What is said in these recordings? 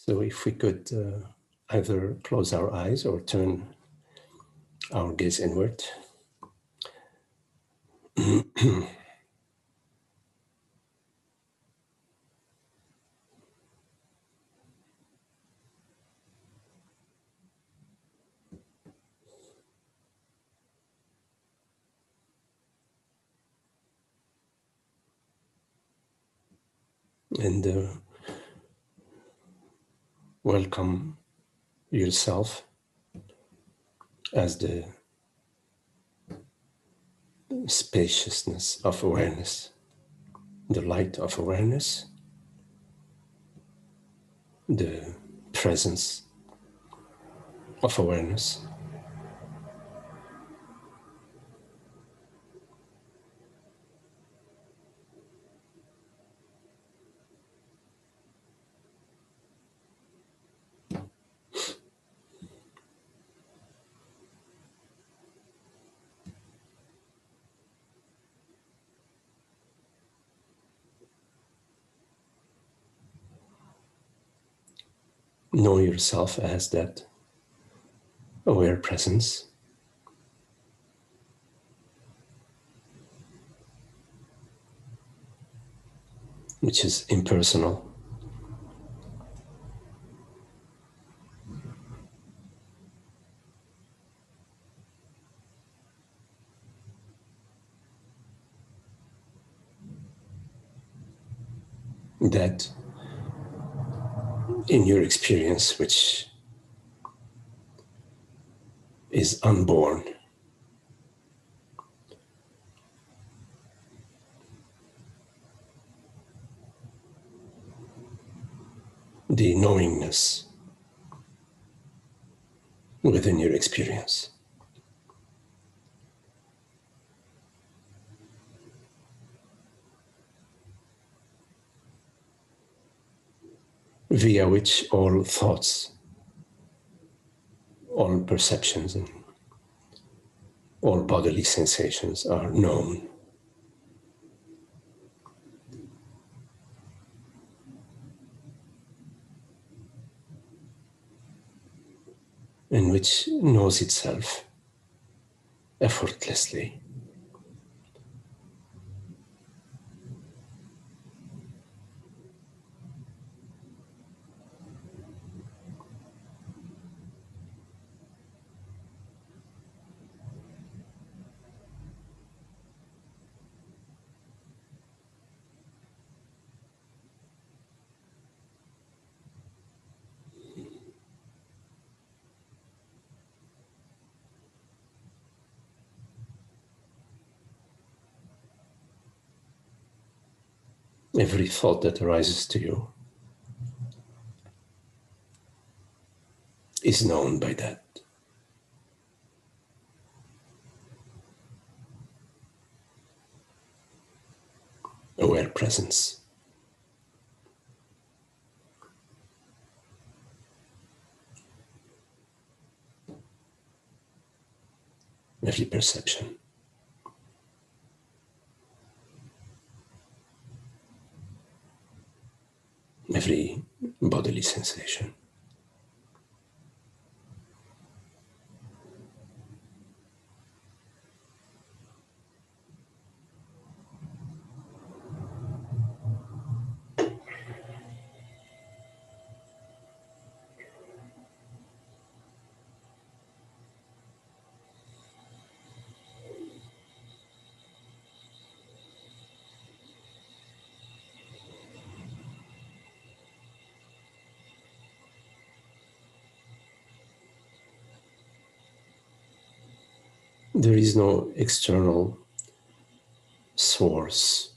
So if we could either close our eyes or turn our gaze inward. And welcome yourself as the spaciousness of awareness, the light of awareness, the presence of awareness. Know yourself as that aware presence, which is impersonal, that in your experience, which is unborn, the knowingness within your experience. Via which all thoughts, all perceptions, and all bodily sensations are known. And which knows itself effortlessly. Every thought that arises to you is known by that. Aware presence. Every perception. Every bodily sensation. There is no external source.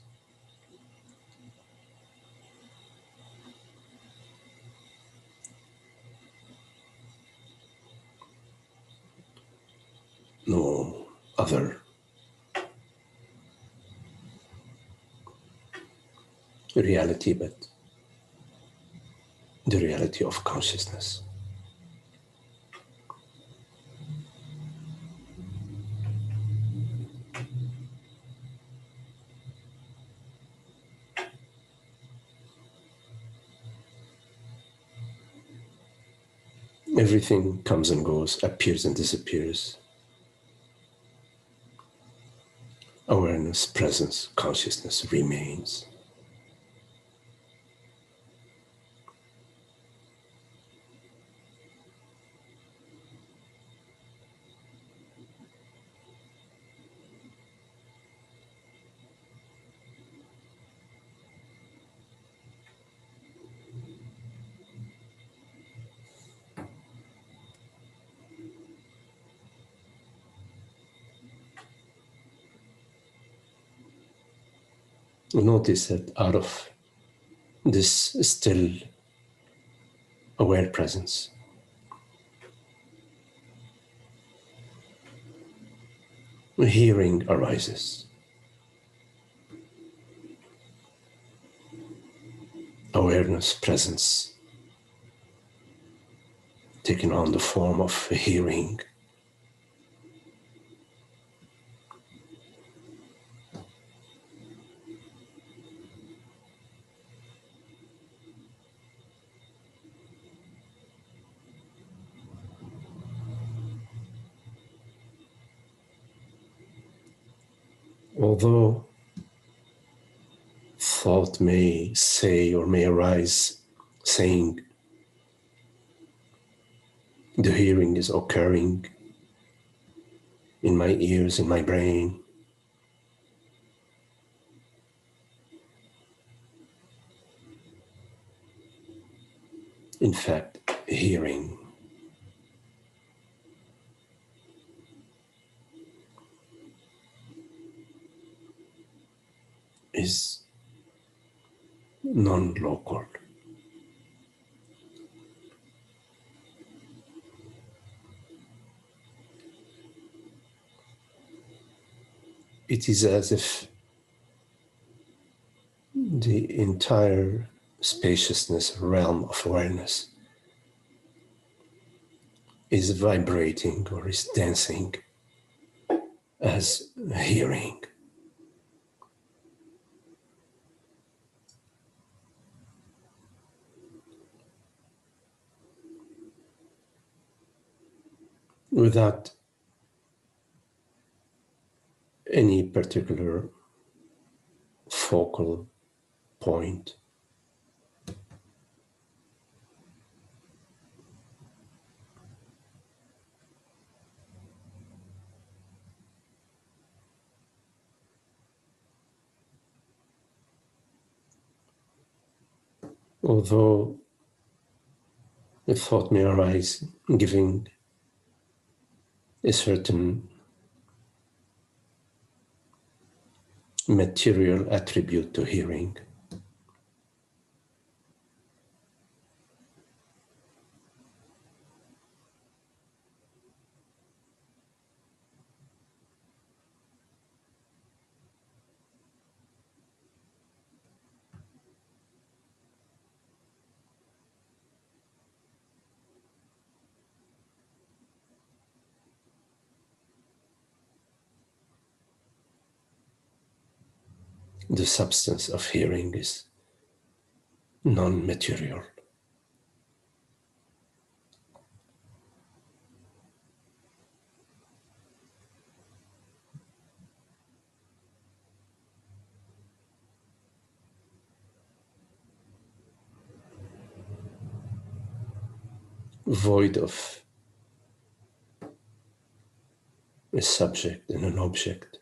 No other reality but the reality of consciousness. Everything comes and goes, appears and disappears. Awareness, presence, consciousness remains. Notice that out of this still aware presence, hearing arises. Awareness, presence, taking on the form of hearing. Although thought may say or may arise saying the hearing is occurring in my ears, in my brain, in fact, hearing is non-local. It is as if the entire spaciousness realm of awareness is vibrating or is dancing as hearing. Without any particular focal point. Although a thought may arise giving a certain material attribute to hearing, the substance of hearing is non-material. Void of a subject and an object.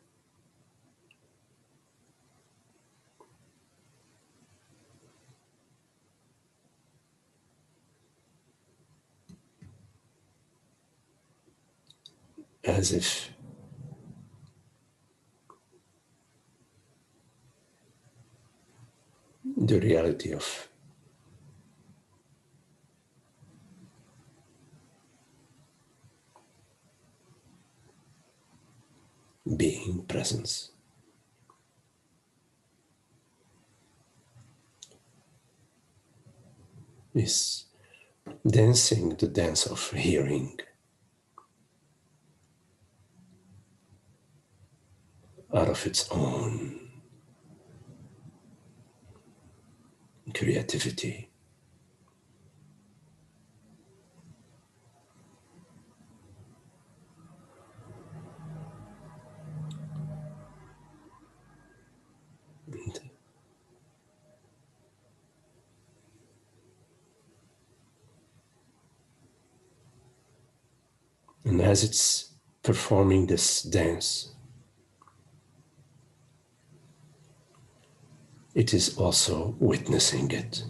As if the reality of being presence is dancing the dance of hearing out of its own creativity. And as it's performing this dance, it is also witnessing it.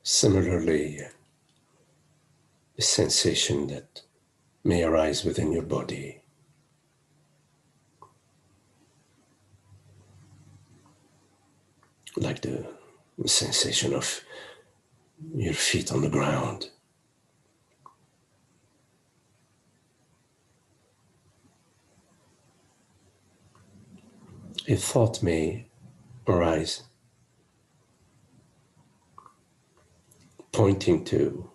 Similarly, a sensation that may arise within your body, like the sensation of your feet on the ground. A thought may arise, pointing to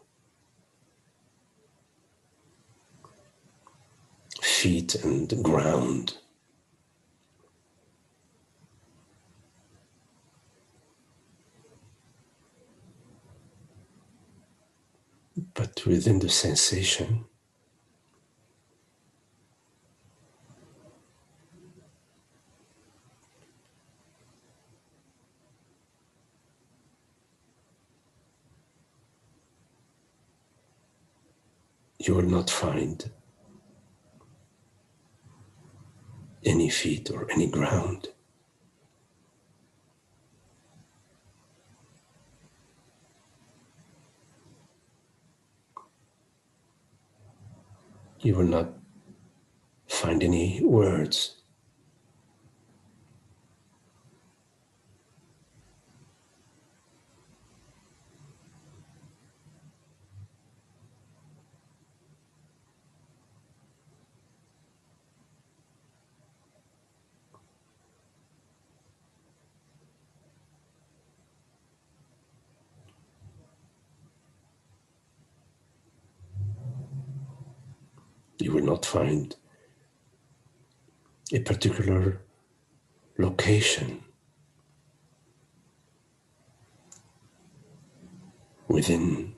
feet and the ground. But within the sensation, you will not find any feet or any ground. You will not find any words. You will not find a particular location within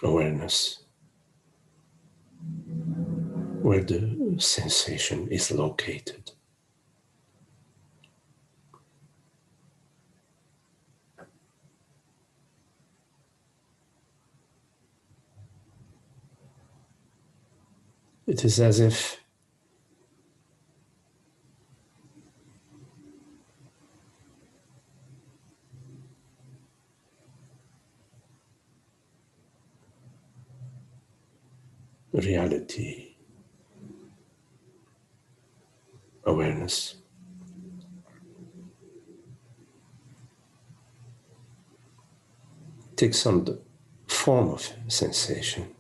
awareness where the sensation is located. It is as if reality, awareness, takes on the form of sensation.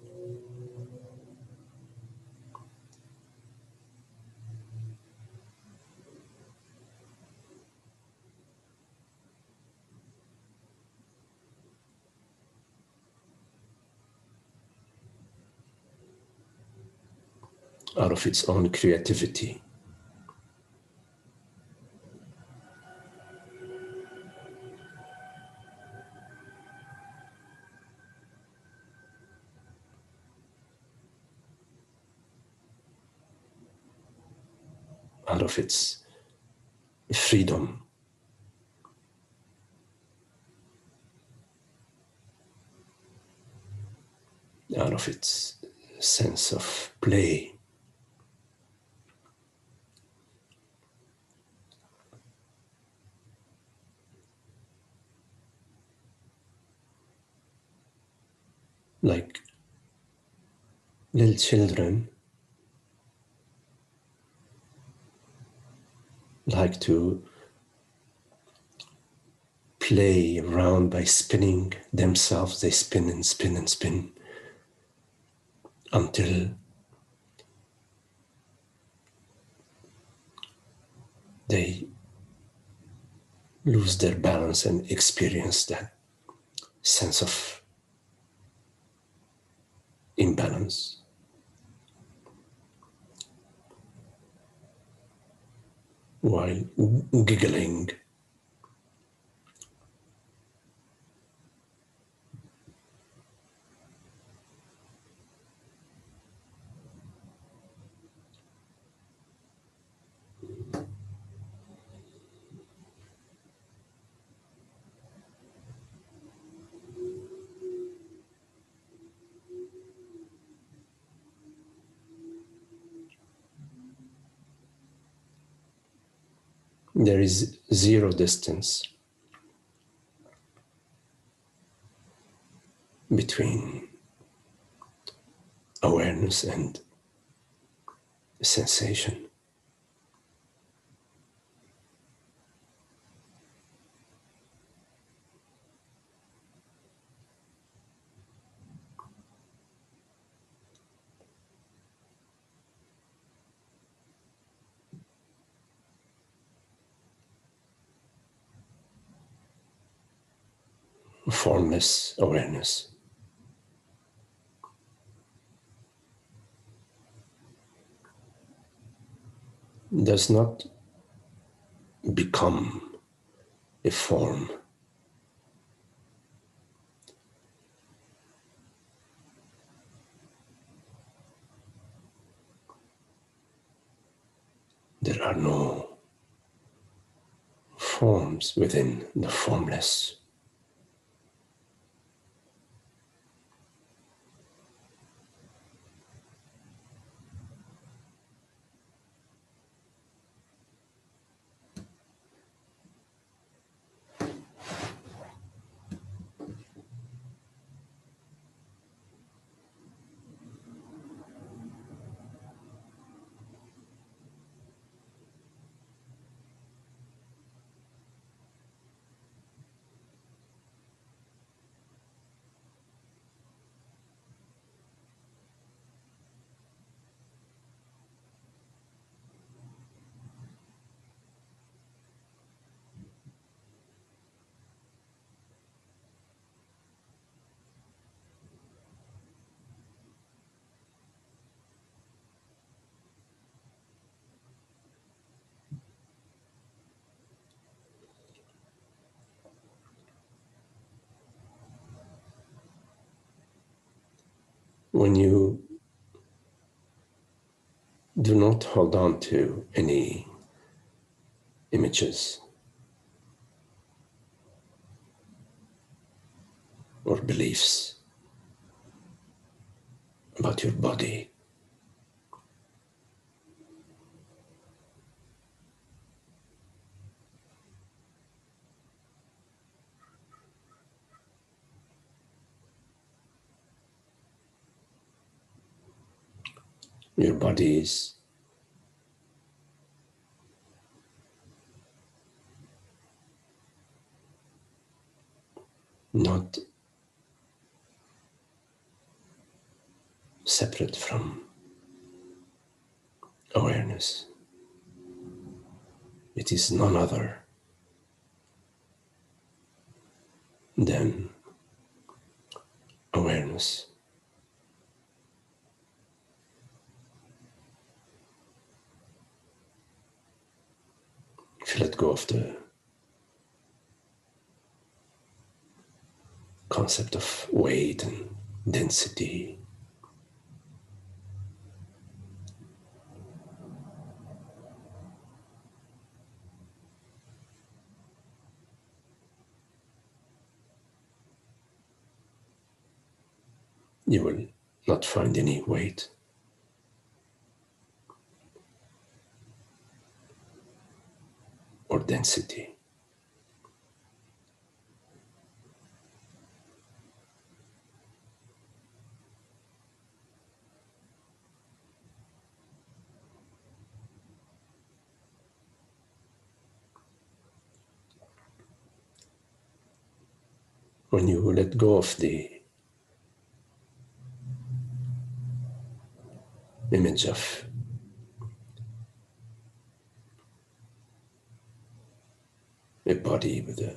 Out of its own creativity. Out of its freedom. Out of its sense of play. Like little children like to play around by spinning themselves. They spin and spin and spin until they lose their balance and experience that sense of imbalance. While giggling, there is zero distance between awareness and sensation. Formless awareness. Does not become a form. There are no forms within the formless. When you do not hold on to any images or beliefs about your body, your body is not separate from awareness. It is none other than awareness. If you let go of the concept of weight and density, you will not find any weight or density. When you let go of the image of a body with a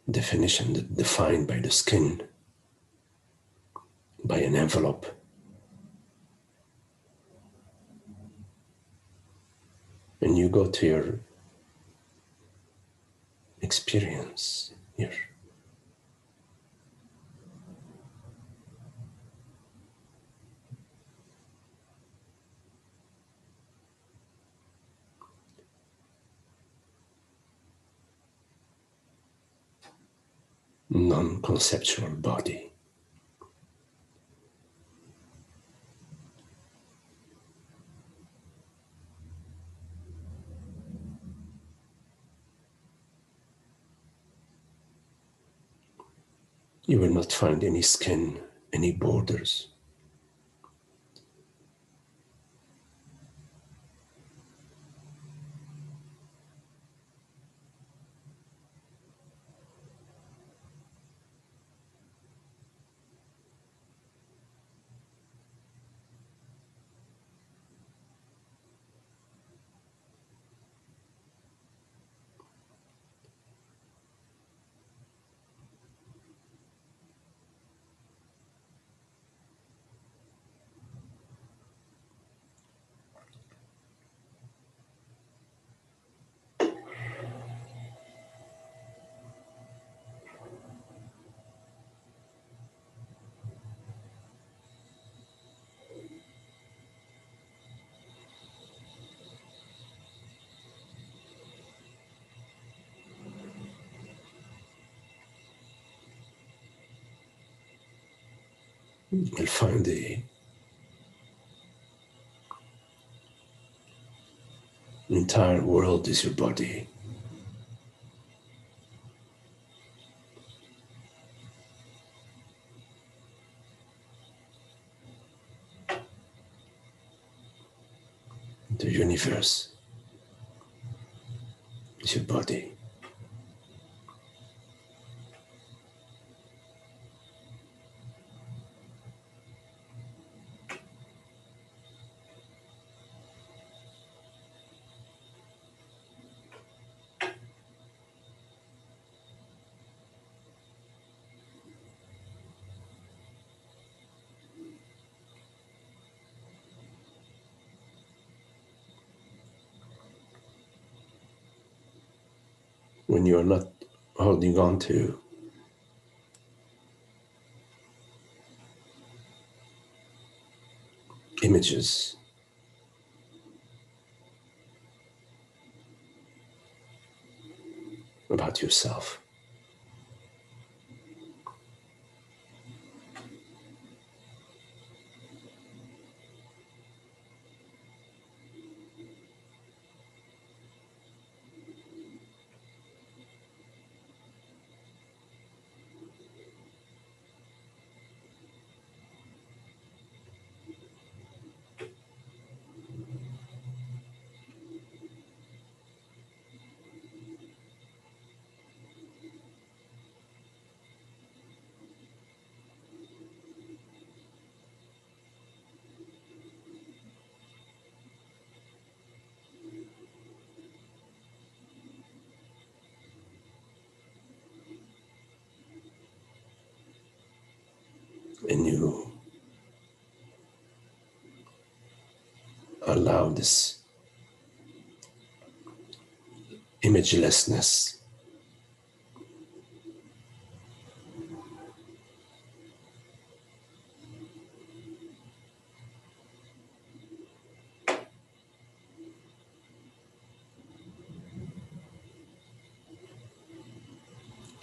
definition that defined by the skin, by an envelope. And you go to your experience, your non-conceptual body. You will not find any skin, any borders. You'll find the entire world is your body. The universe is your body. When you are not holding on to images about yourself, and you allow this imagelessness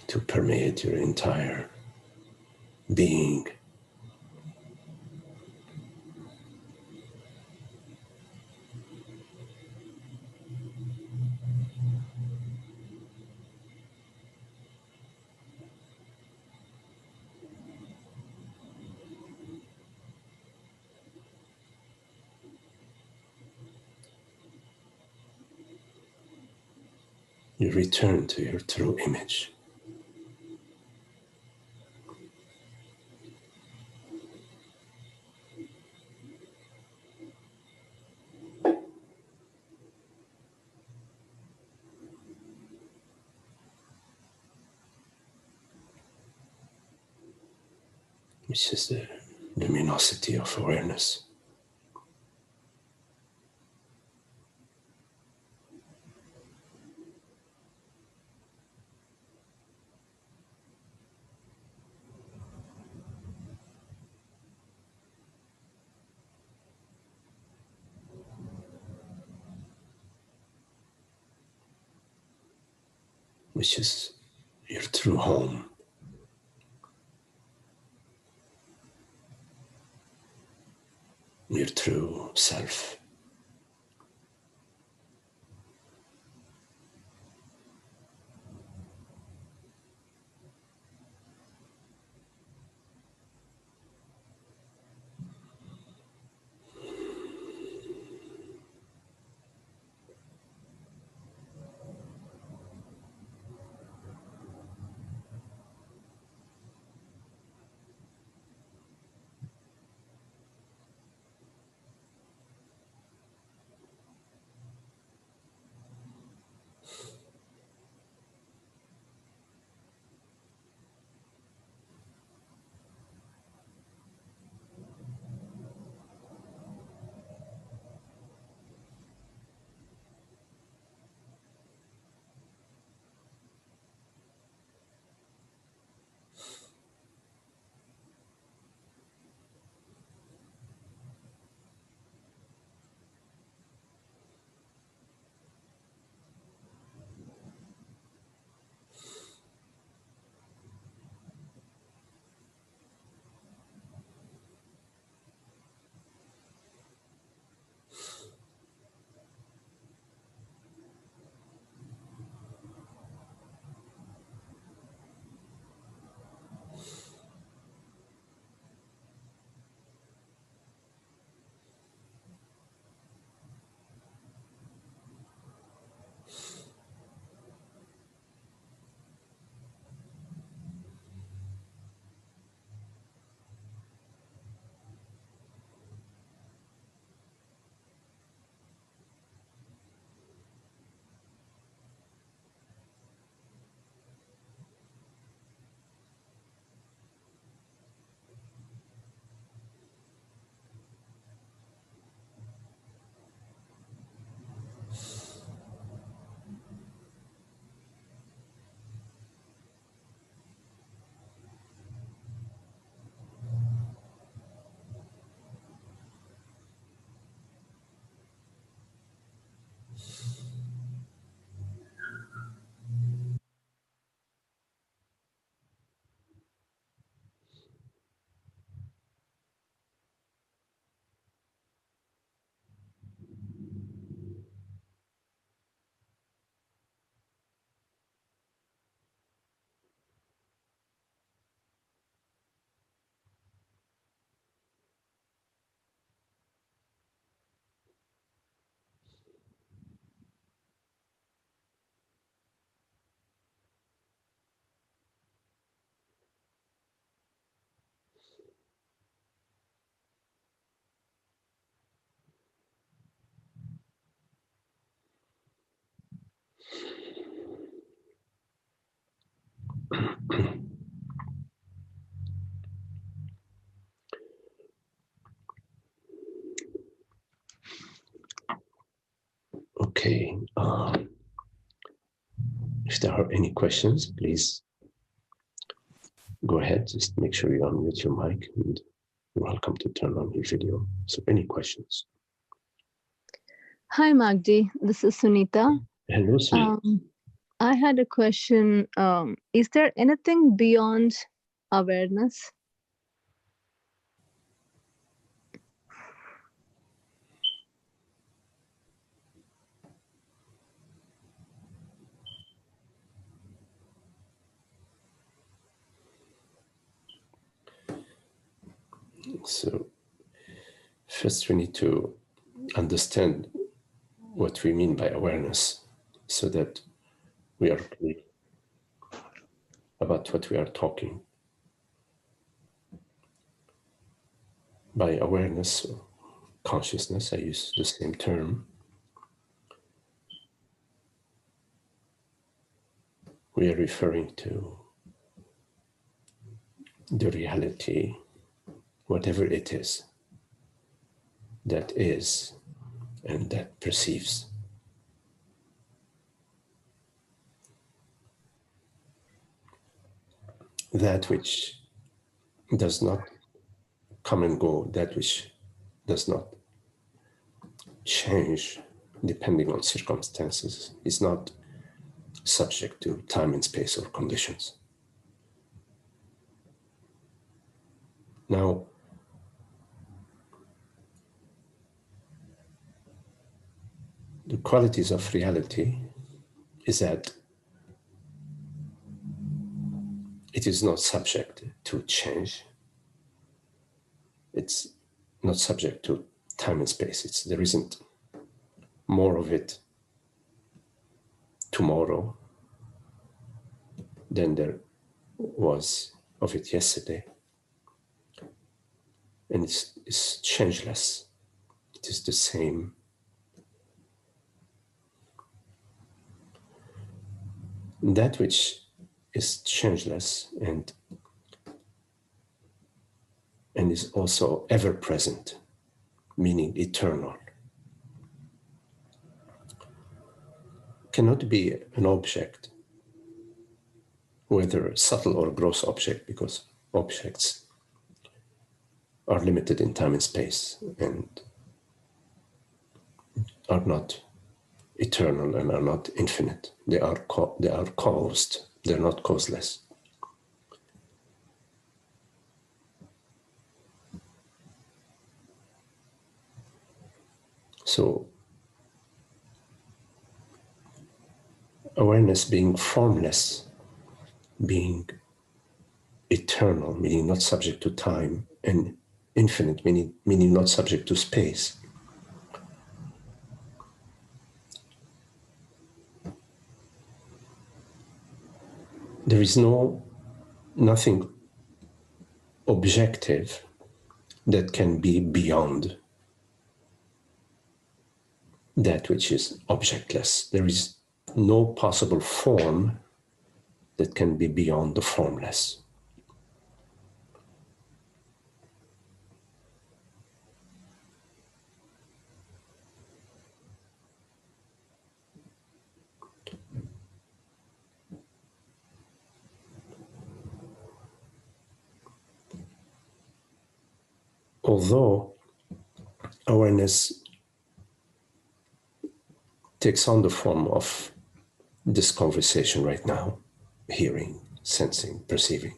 to permeate your entire being. You return to your true image. which is the luminosity of awareness. Which is your true home. Your true self. Okay. If there are any questions, please go ahead. Just make sure you unmute your mic, and you're welcome to turn on your video. So, any questions? Hi, Magdi. This is Sunita. Hello, Sunita. I had a question. Is there anything beyond awareness? So, first we need to understand what we mean by awareness so that we are clear about what we are talking. By awareness or consciousness, I use the same term. We are referring to the reality whatever it is that is and that perceives. That which does not come and go, that which does not change depending on circumstances, is not subject to time and space or conditions. Now, the qualities of reality is that it is not subject to change. It's not subject to time and space. There isn't more of it tomorrow than there was of it yesterday. And it's changeless. It is the same. That which is changeless and is also ever present, meaning eternal, cannot be an object, whether subtle or gross object, because objects are limited in time and space and are not eternal and are not infinite. They are caused, they're not causeless. So, awareness being formless, being eternal, meaning not subject to time, and infinite, meaning not subject to space. There is nothing objective that can be beyond that which is objectless. There is no possible form that can be beyond the formless. Although awareness takes on the form of this conversation right now, hearing, sensing, perceiving,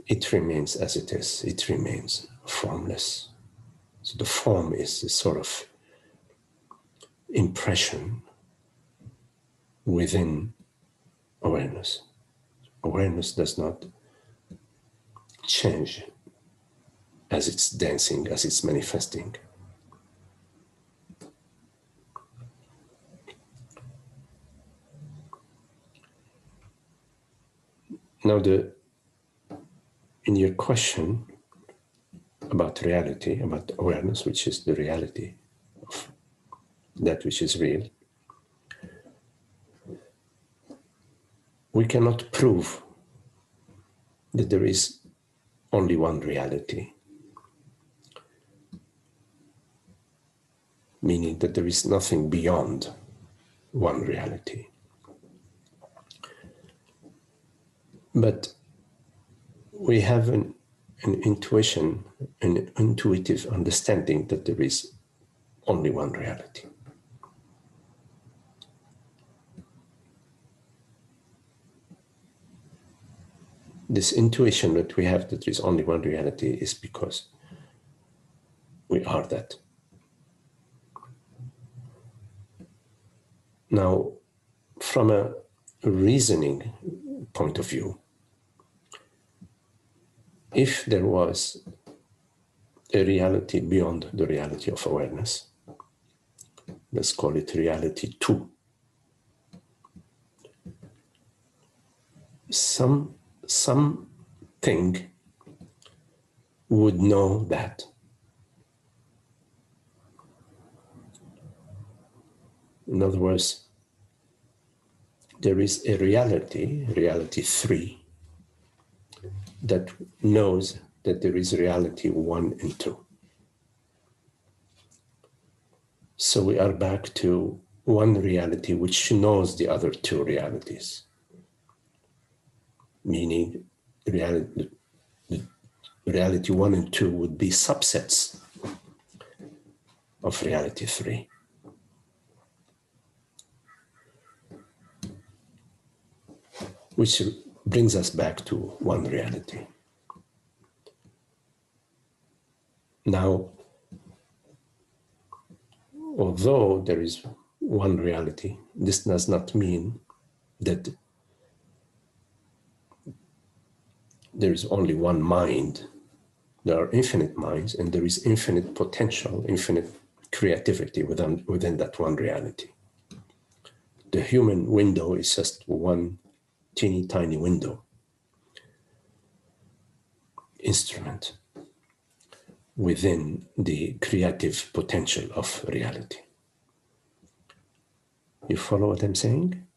it remains as it is. It remains formless. So the form is a sort of impression within awareness. Awareness does not change as it's dancing, as it's manifesting. Now, in your question about reality, about awareness, which is the reality of that which is real, we cannot prove that there is only one reality, meaning that there is nothing beyond one reality. But we have an intuition, an intuitive understanding that there is only one reality. This intuition that we have that there is only one reality is because we are that. Now, from a reasoning point of view, if there was a reality beyond the reality of awareness, let's call it reality 2, something would know that. In other words, there is a reality 3, that knows that there is reality 1 and 2. So we are back to one reality which knows the other 2 realities, meaning reality 1 and 2 would be subsets of reality 3. Which brings us back to one reality. Now, although there is one reality, this does not mean that there is only one mind. There are infinite minds, and there is infinite potential, infinite creativity within that one reality. The human window is just one teeny tiny window, instrument within the creative potential of reality. You follow what I'm saying?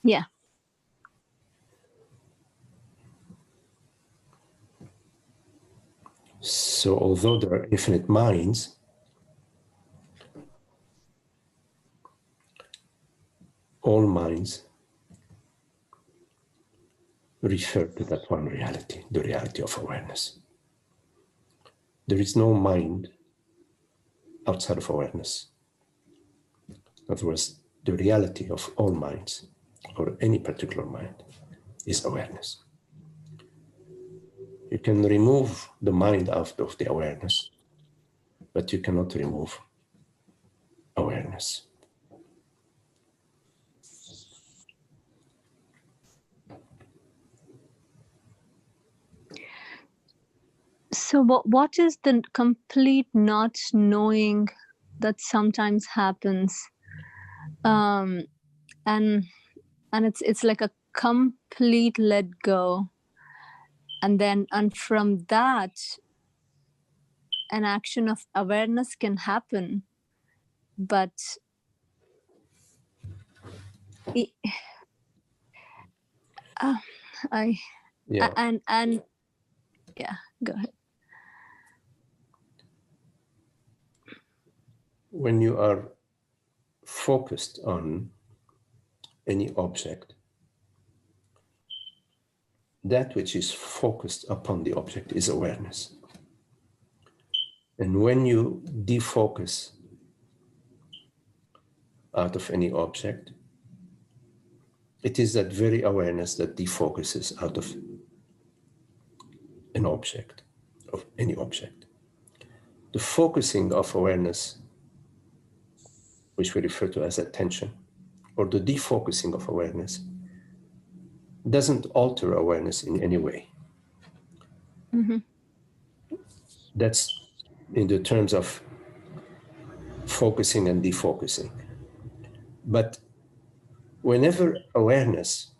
Yeah. So although there are infinite minds, all minds refer to that one reality, the reality of awareness. There is no mind outside of awareness. In other words, the reality of all minds, or any particular mind, is awareness. You can remove the mind out of the awareness, but you cannot remove awareness. So what is the complete not knowing that sometimes happens? And it's like a complete let go. And from that, an action of awareness can happen. But yeah, go ahead. When you are focused on any object, that which is focused upon the object is awareness. And when you defocus out of any object, it is that very awareness that defocuses out of an object, of any object. The focusing of awareness, which we refer to as attention, or the defocusing of awareness, doesn't alter awareness in any way. Mm-hmm. That's in the terms of focusing and defocusing. But whenever awareness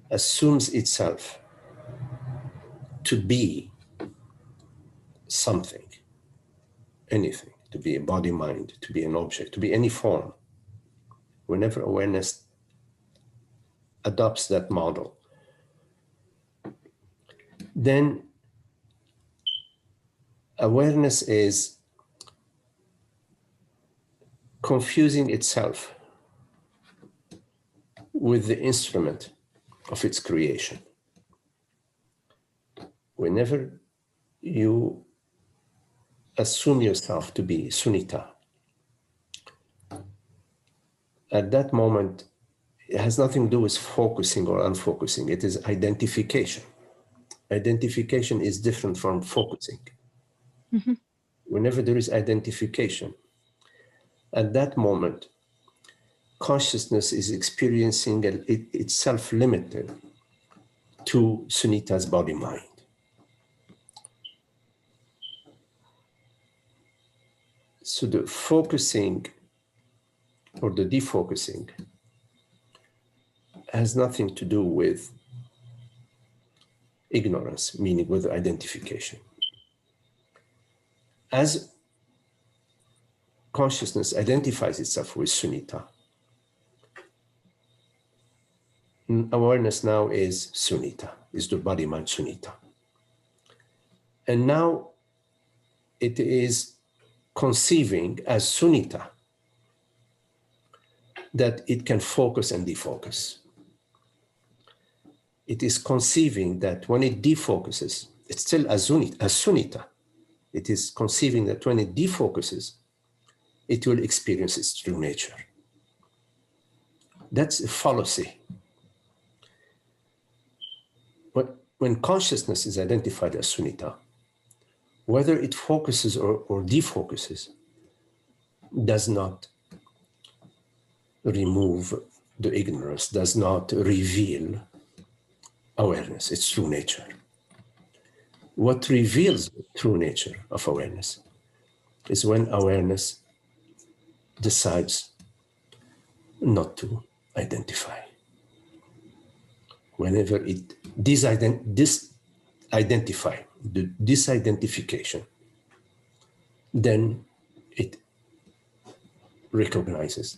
assumes itself to be something, anything, to be a body, mind, to be an object, to be any form, whenever awareness adopts that model, then awareness is confusing itself with the instrument of its creation. Whenever you assume yourself to be Sunita, at that moment, it has nothing to do with focusing or unfocusing. It is identification. Identification is different from focusing. Mm-hmm. Whenever there is identification, at that moment, consciousness is experiencing itself limited to Sunita's body-mind. So the focusing or the defocusing has nothing to do with ignorance, meaning with identification. As consciousness identifies itself with Sunita, awareness now is sunnita, is the body-mind sunnita. And now it is conceiving as sunnita that it can focus and defocus. It is conceiving that when it defocuses, it's still as sunnita. It is conceiving that when it defocuses, it will experience its true nature. That's a fallacy. But when consciousness is identified as sunnita, whether it focuses or defocuses does not remove the ignorance, does not reveal awareness, its true nature. What reveals the true nature of awareness is when awareness decides not to identify. Whenever it disidentify, the disidentification, then it recognizes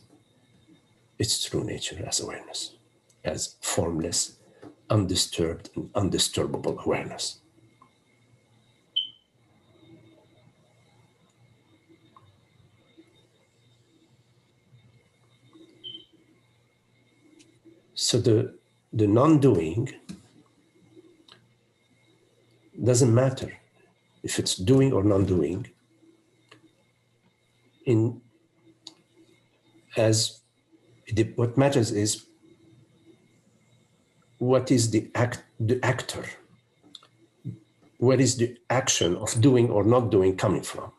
its true nature as awareness, as formless, undisturbed, and undisturbable awareness. So the non-doing doesn't matter if it's doing or non-doing. What matters is what is the actor? Where is the action of doing or not doing coming from?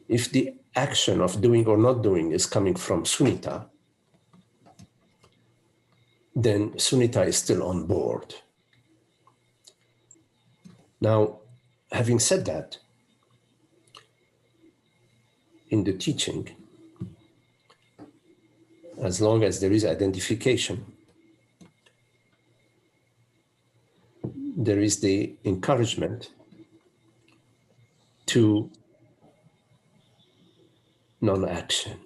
If the action of doing or not doing is coming from sunnita, then sunnita is still on board. Now, having said that, in the teaching, as long as there is identification, there is the encouragement to non-action.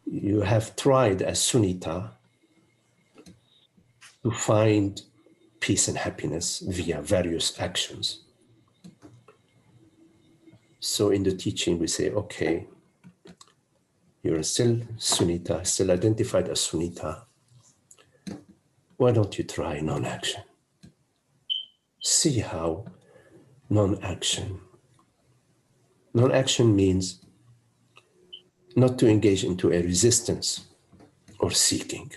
You have tried as sunnita to find peace and happiness via various actions. So in the teaching, we say, okay, you're still sunnita, still identified as sunnita. Why don't you try non-action? See how non-action means not to engage into a resistance or seeking,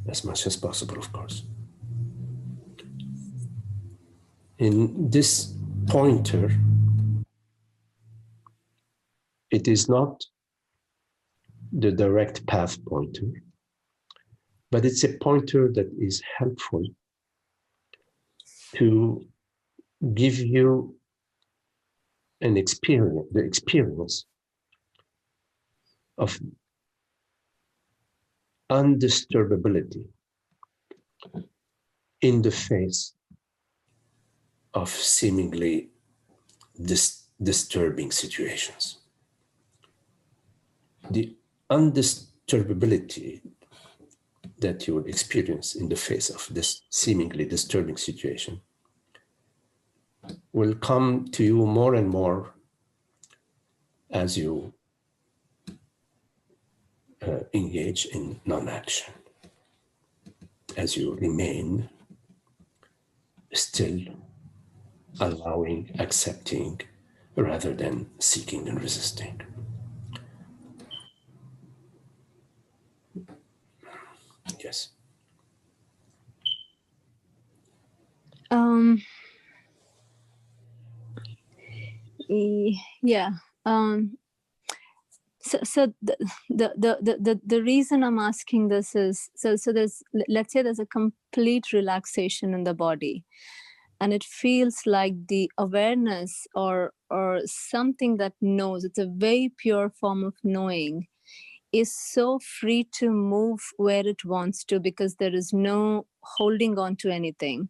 as much as possible, of course. In this pointer, it is not the direct path pointer, but it's a pointer that is helpful to give you an experience, the experience of undisturbability in the face of seemingly disturbing situations. The undisturbability that you will experience in the face of this seemingly disturbing situation will come to you more and more as you engage in non-action, as you remain still, allowing, accepting, rather than seeking and resisting. Yes. Yeah. So the reason I'm asking this is so there's, let's say there's a complete relaxation in the body, and it feels like the awareness or something that knows, it's a very pure form of knowing, is so free to move where it wants to, because there is no holding on to anything.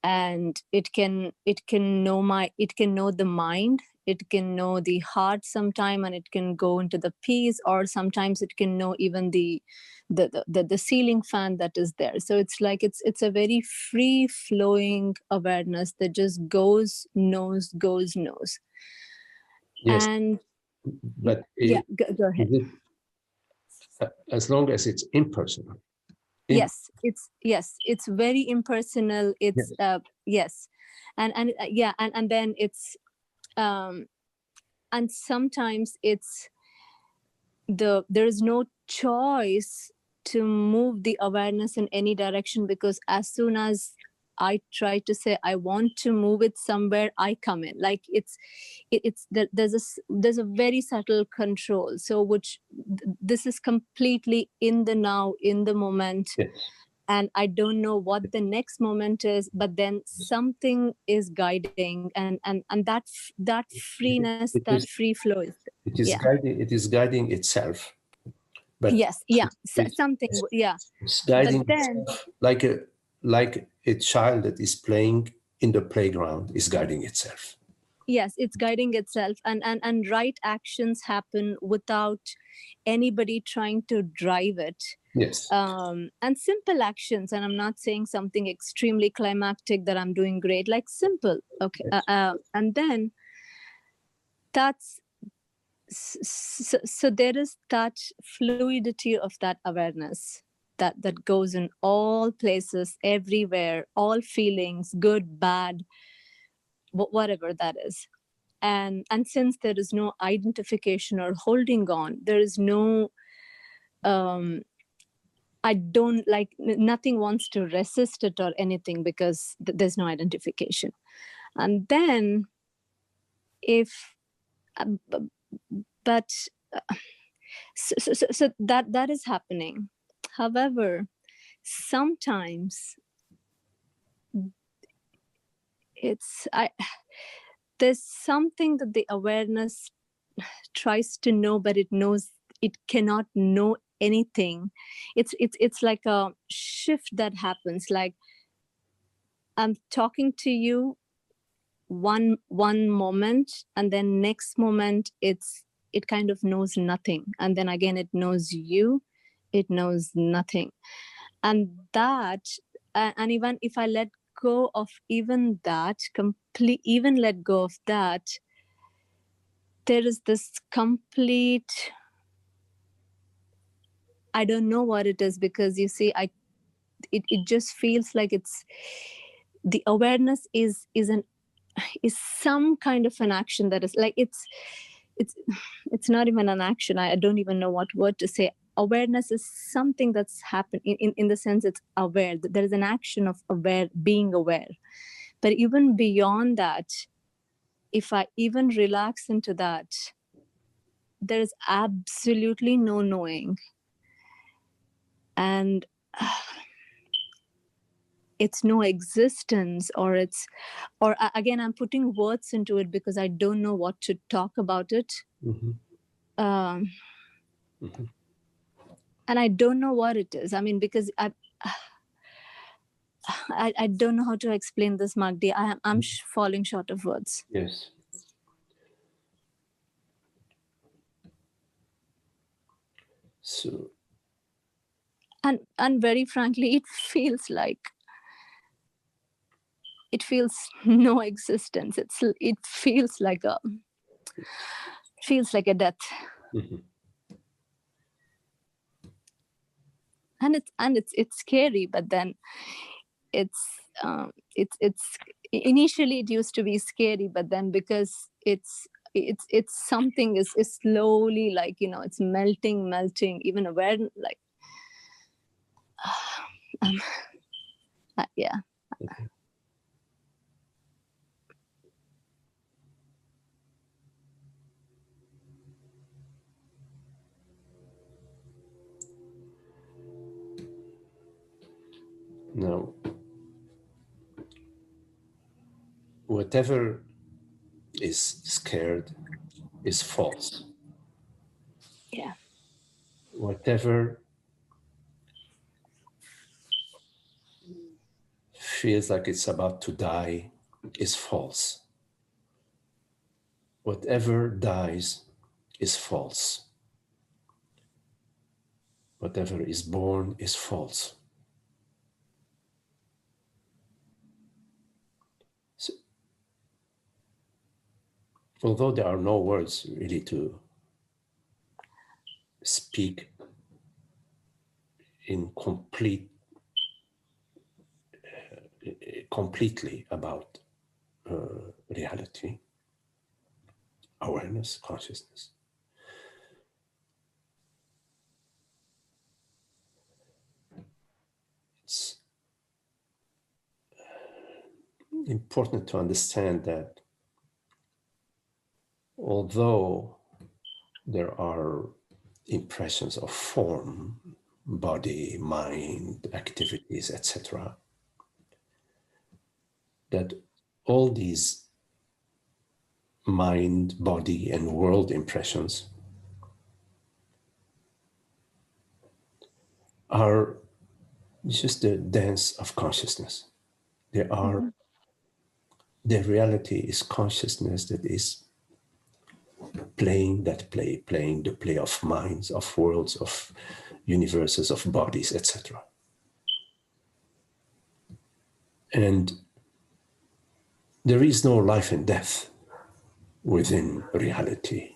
And it can know the mind, it can know the heart sometime, and it can go into the peace, or sometimes it can know even the ceiling fan that is there. So it's like it's a very free flowing awareness that just goes, knows, goes, knows. Yes, And but go ahead. As long as it's impersonal. Yes, it's very impersonal. It's yes, and then it's and sometimes it's there is no choice to move the awareness in any direction, because as soon as I try to say I want to move it somewhere, I come in. Like there's a very subtle control. So which this is completely in the now, in the moment. Yes. And I don't know what the next moment is, but then something is guiding, and that freeness, that free flow is. It is guiding. It is guiding itself. But yes, something. Yeah, it's guiding but then, itself like a child that is playing in the playground is guiding itself. Yes, it's guiding itself, and right actions happen without anybody trying to drive it. Yes. And simple actions, and I'm not saying something extremely climactic that I'm doing great, like simple. Okay. Yes. And then that's so there is that fluidity of that awareness that goes in all places, everywhere, all feelings, good, bad, whatever that is. And since there is no identification or holding on, there is no I don't like, nothing wants to resist it or anything, because there's no identification. And then if but so that is happening. However, sometimes there's something that the awareness tries to know, but it knows it cannot know anything. It's like a shift that happens. Like I'm talking to you one moment, and then next moment it kind of knows nothing, and then again it knows you, it knows nothing. And that and even if I let go of even that even let go of that, there is this complete, I don't know what it is, because you see, it just feels like it's the awareness is some kind of an action that is like it's not even an action. I don't even know what word to say. Awareness is something that's happened in the sense it's aware. There is an action of being aware. But even beyond that, if I even relax into that, there is absolutely no knowing. And it's no existence, or again, I'm putting words into it because I don't know what to talk about it. And I don't know what it is. I mean, because I don't know how to explain this, Magdi. I'm falling short of words. Yes. So. And very frankly, it feels no existence. It feels like a death. And it's scary, but then it's initially it used to be scary, but then because it's something is slowly, like, it's melting, even aware, like yeah. Now, whatever is scared is false. Yeah. Whatever feels like it's about to die is false. whatever dies is false. Whatever is born is false. So, although there are no words really to speak in completely about reality, awareness, consciousness, it's important to understand that although there are impressions of form, body, mind, activities, etc., that all these mind, body, and world impressions are just the dance of consciousness. They are, the reality is consciousness that is playing that play, playing the play of minds, of worlds, of universes, of bodies, etc. And there is no life and death within reality.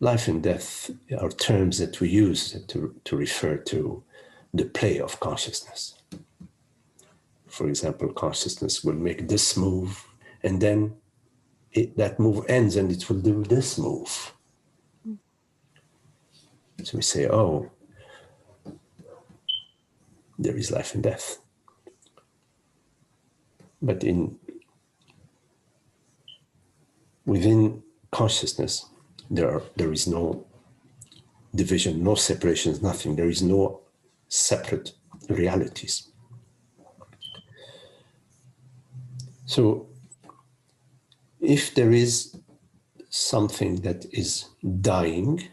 Life and death are terms that we use to refer to the play of consciousness. For example, consciousness will make this move, and then that move ends and it will do this move. So we say, oh, there is life and death. But within consciousness, there is no division, no separations, nothing. There is no separate realities. So if there is something that is dying,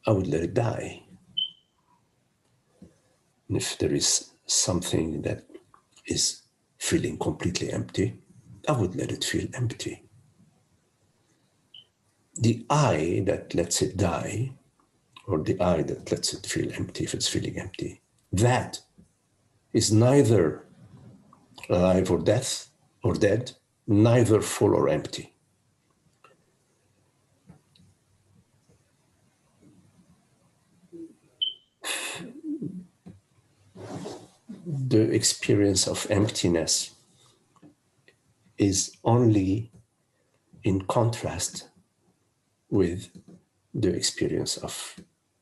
I would let it die. And if there is something that is feeling completely empty, I would let it feel empty. The I that lets it die, or the I that lets it feel empty if it's feeling empty, that is neither alive or death or dead, neither full or empty. The experience of emptiness is only in contrast with the experience of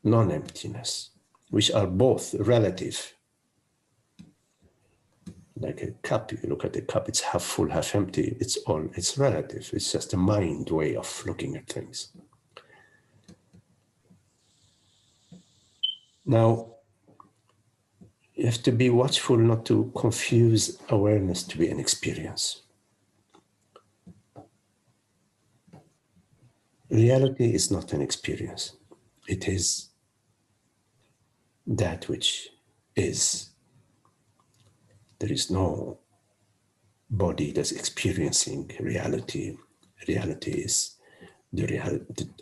non-emptiness, which are both relative. Like a cup, you look at the cup, it's half full, half empty. It's relative. It's just a mind way of looking at things. Now, you have to be watchful not to confuse awareness to be an experience. Reality is not an experience. It is that which is. There is no body that's experiencing reality. Reality is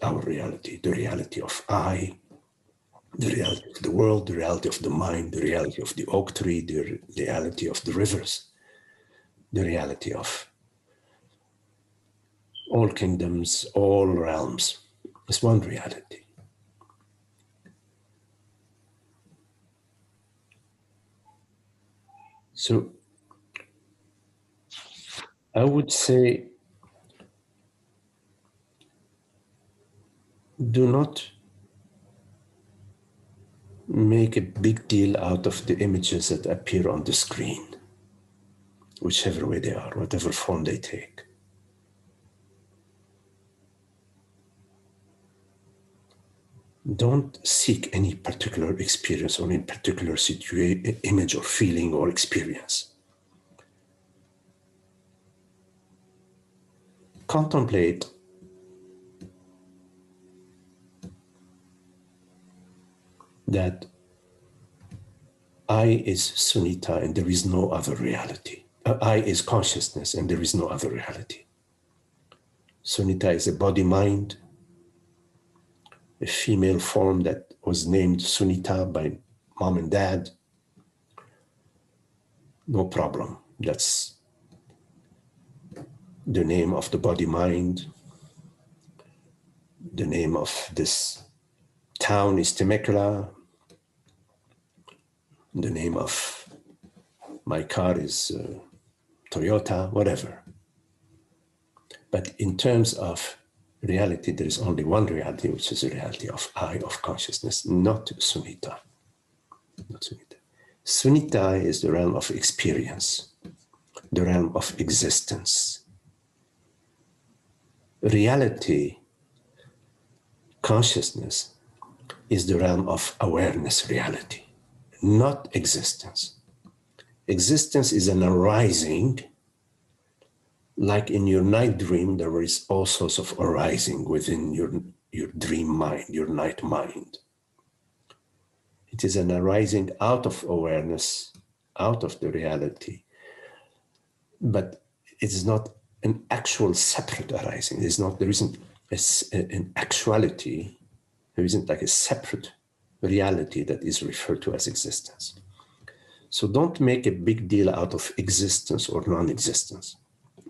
our reality, the reality of I, the reality of the world, the reality of the mind, the reality of the oak tree, the reality of the rivers, the reality of all kingdoms, all realms. It's one reality. So I would say, do not make a big deal out of the images that appear on the screen, whichever way they are, whatever form they take. Don't seek any particular experience or any particular image or feeling or experience. Contemplate that I is Sunita and there is no other reality. I is consciousness, and there is no other reality. Sunita is a body-mind, a female form that was named Sunita by mom and dad. No problem. That's the name of the body-mind. The name of this town is Temecula. The name of my car is Toyota, whatever. But in terms of reality, there is only one reality, which is the reality of I, of consciousness, not Sunita. Not Sunita. Sunita is the realm of experience, the realm of existence. Reality, consciousness, is the realm of awareness, reality, not existence. Existence is an arising. Like in your night dream, there is all sorts of arising within your dream mind, your night mind. It is an arising out of awareness, out of the reality. But it is not an actual separate arising. There isn't an actuality, there isn't like a separate reality that is referred to as existence. So don't make a big deal out of existence or non-existence,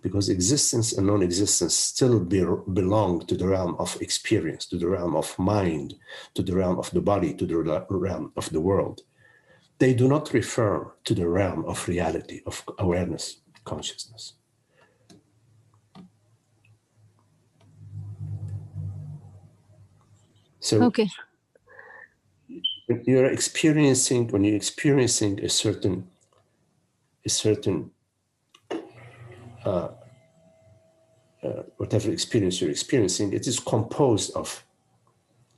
because existence and non-existence still belong to the realm of experience, to the realm of mind, to the realm of the body, to the realm of the world. They do not refer to the realm of reality, of awareness, consciousness. So Okay. when you're experiencing a certain whatever experience you're experiencing, it is composed of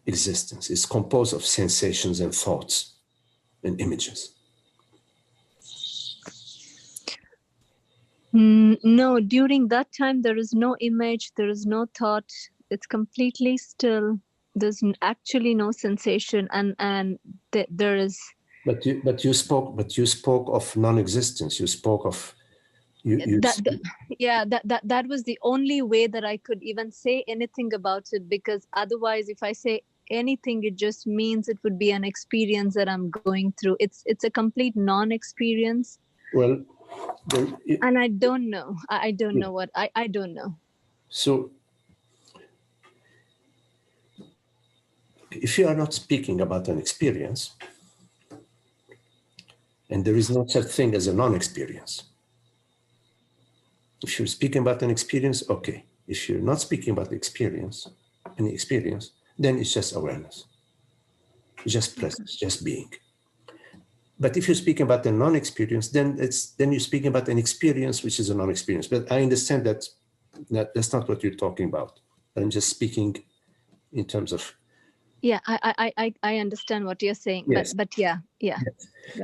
existence. It's composed of sensations and thoughts and images. No, during that time, there is no image, there is no thought. It's completely still. There's actually no sensation, and there is. But you spoke of non-existence. You spoke of that was the only way that I could even say anything about it, because otherwise, if I say anything, it just means it would be an experience that I'm going through. It's a complete non-experience. Well, and I don't know. I don't know what I don't know. So if you are not speaking about an experience, and there is no such thing as a non-experience. If you're speaking about an experience, okay. If you're not speaking about the experience, any experience, then it's just awareness, just presence, just being. But if you're speaking about a non-experience, then you're speaking about an experience which is a non-experience. But I understand that's not what you're talking about. I'm just speaking in terms of. Yeah, I understand what you're saying. Yes. But yeah. Yes.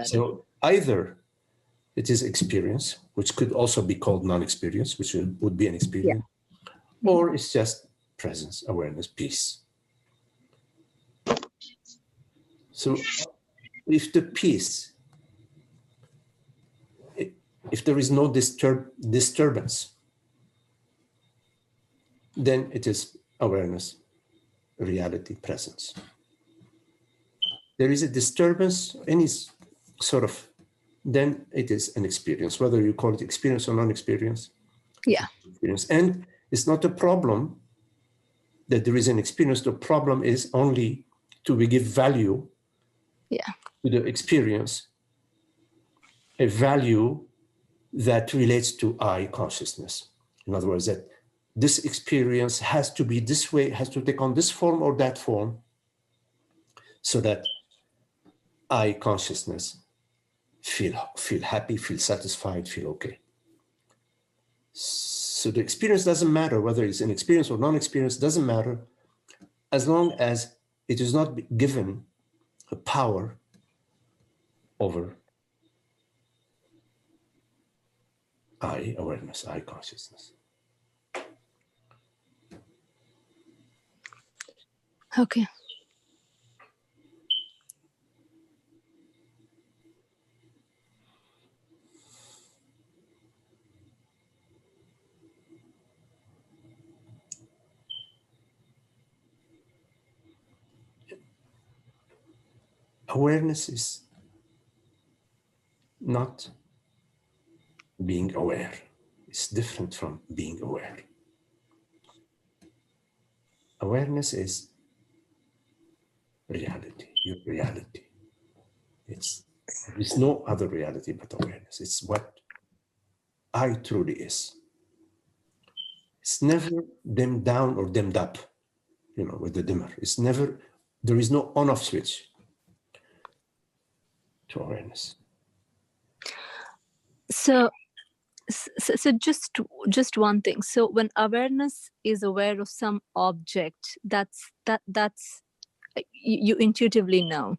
So either it is experience, which could also be called non-experience, which would be an experience, or it's just presence, awareness, peace. So if the peace, if there is no disturbance, then it is awareness, reality, presence. There is a disturbance, any sort of, then it is an experience, whether you call it experience or non-experience. Yeah. Experience. And it's not a problem that there is an experience. The problem is only to give value to the experience, a value that relates to I consciousness. In other words, that this experience has to be this way, has to take on this form or that form, so that I consciousness feel happy, feel satisfied, feel okay. So the experience doesn't matter whether it's an experience or non-experience, doesn't matter, as long as it is not given a power over I awareness, I consciousness. Okay. Awareness is not being aware. It's different from being aware. Awareness is reality, your reality. There's no other reality but awareness. It's what I truly is. It's never dimmed down or dimmed up, with the dimmer. It's never, there is no on-off switch to awareness. So just one thing. So when awareness is aware of some object, that's you intuitively know,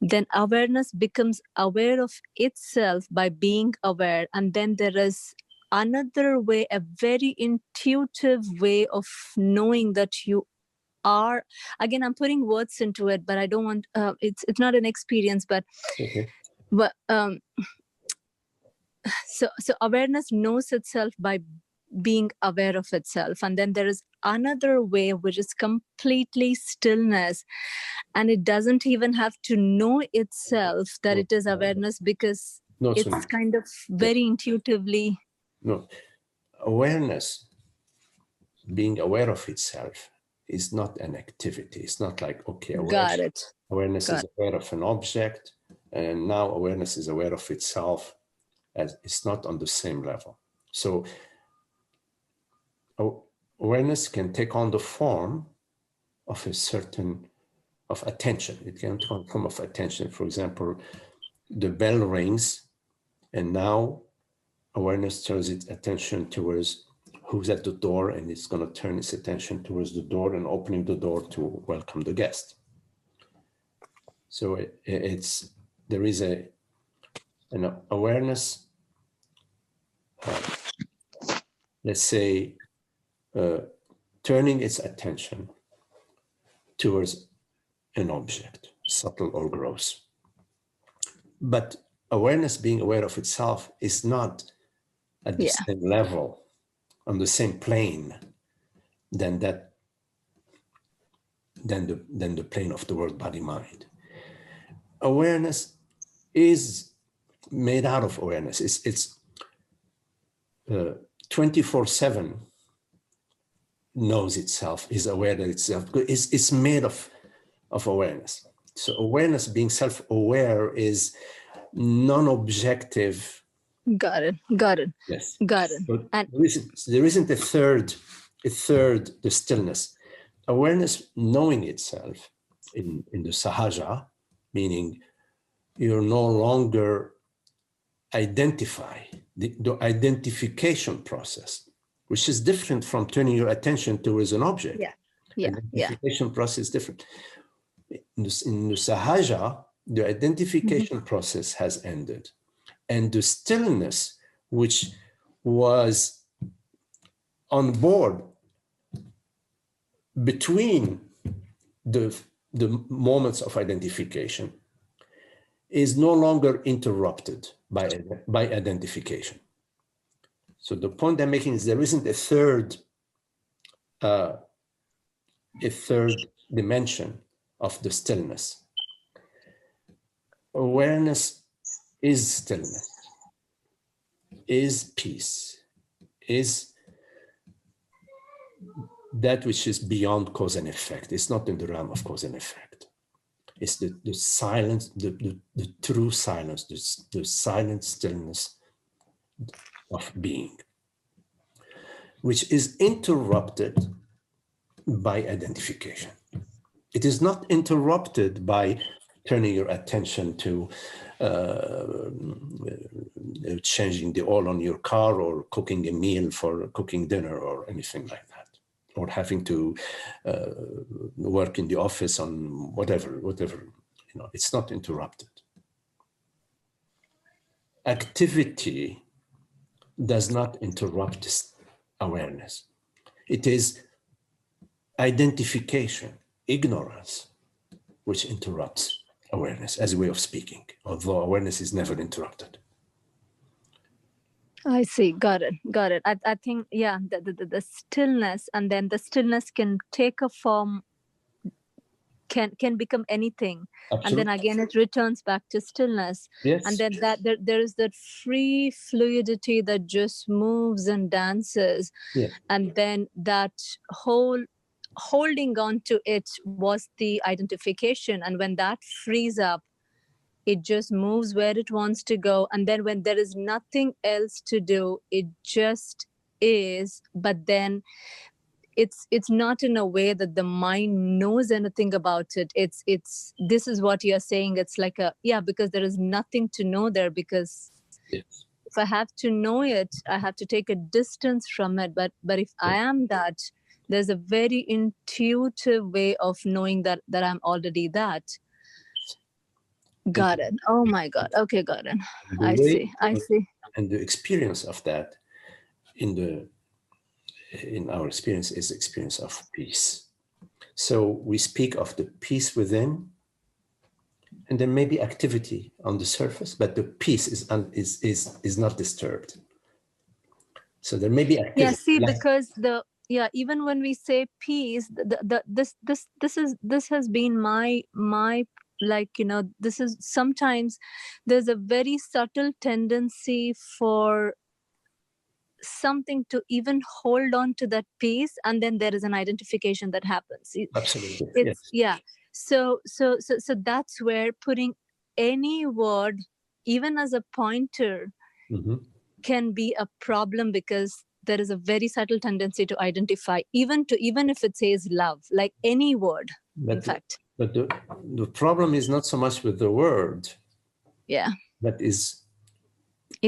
then awareness becomes aware of itself by being aware, and then there is another way, a very intuitive way of knowing that you are. Again, I'm putting words into it, but I don't want it's not an experience, but Okay. but so awareness knows itself by being aware of itself, and then there is another way which is completely stillness, and it doesn't even have to know itself that it is awareness, because it's kind of very intuitively. No, awareness, being aware of itself, is not an activity. It's not like, okay, awareness is aware of an object, and now awareness is aware of itself. As it's not on the same level. So awareness can take on the form of of attention. It can take on the form of attention. For example, the bell rings, and now awareness turns its attention towards who's at the door, and it's going to turn its attention towards the door and opening the door to welcome the guest. So there is an awareness, let's say, turning its attention towards an object, subtle or gross. But awareness, being aware of itself, is not at the same level, on the same plane than the plane of the world, body, mind. Awareness is made out of awareness. It's 24/7 knows itself, is aware that itself. It's made of awareness. So awareness, being self-aware, is non-objective. Got it. Yes. Got it. But there isn't a third, the stillness. Awareness knowing itself in the sahaja, meaning you're no longer identify, the identification process, which is different from turning your attention towards an object. Identification process is different. In the sahaja, the identification process has ended. And the stillness, which was on board between the moments of identification, is no longer interrupted by identification. So the point I'm making is there isn't a third dimension of the stillness. Awareness is stillness, is peace, is that which is beyond cause and effect. It's not in the realm of cause and effect. It's the silence, the true silence, the silent stillness of being, which is interrupted by identification. It is not interrupted by turning your attention to changing the oil on your car, or cooking a meal for cooking dinner, or anything like that, or having to work in the office on whatever, it's not interrupted. Activity does not interrupt this awareness. It is identification, ignorance, which interrupts awareness as a way of speaking, although awareness is never interrupted. I see. Got it. I think, the stillness, and then the stillness can take a form can become anything. Absolutely. And then again it returns back to stillness. Yes. And then there is that free fluidity that just moves and dances. Yeah. And then that whole holding on to it was the identification. And when that frees up, it just moves where it wants to go. And then when there is nothing else to do, it just is. But then it's not in a way that the mind knows anything about it. It's this is what you're saying. It's like because there is nothing to know there, because Yes. if I have to know it, I have to take a distance from it. But if I am that, there's a very intuitive way of knowing that I'm already that. Got it. Oh my God. Okay, got it. I see. And the experience of that in our experience is experience of peace. So we speak of the peace within, and there may be activity on the surface, but the peace is not disturbed. So there may be activity. Yeah, see, because even when we say peace, this has been my like, this is sometimes there's a very subtle tendency for something to even hold on to that peace, and then there is an identification that happens. Absolutely. It's, yes. So that's where putting any word, even as a pointer, can be a problem, because there is a very subtle tendency to identify, even if it says love, like any word, in fact. But the problem is not so much with the word. Yeah. That is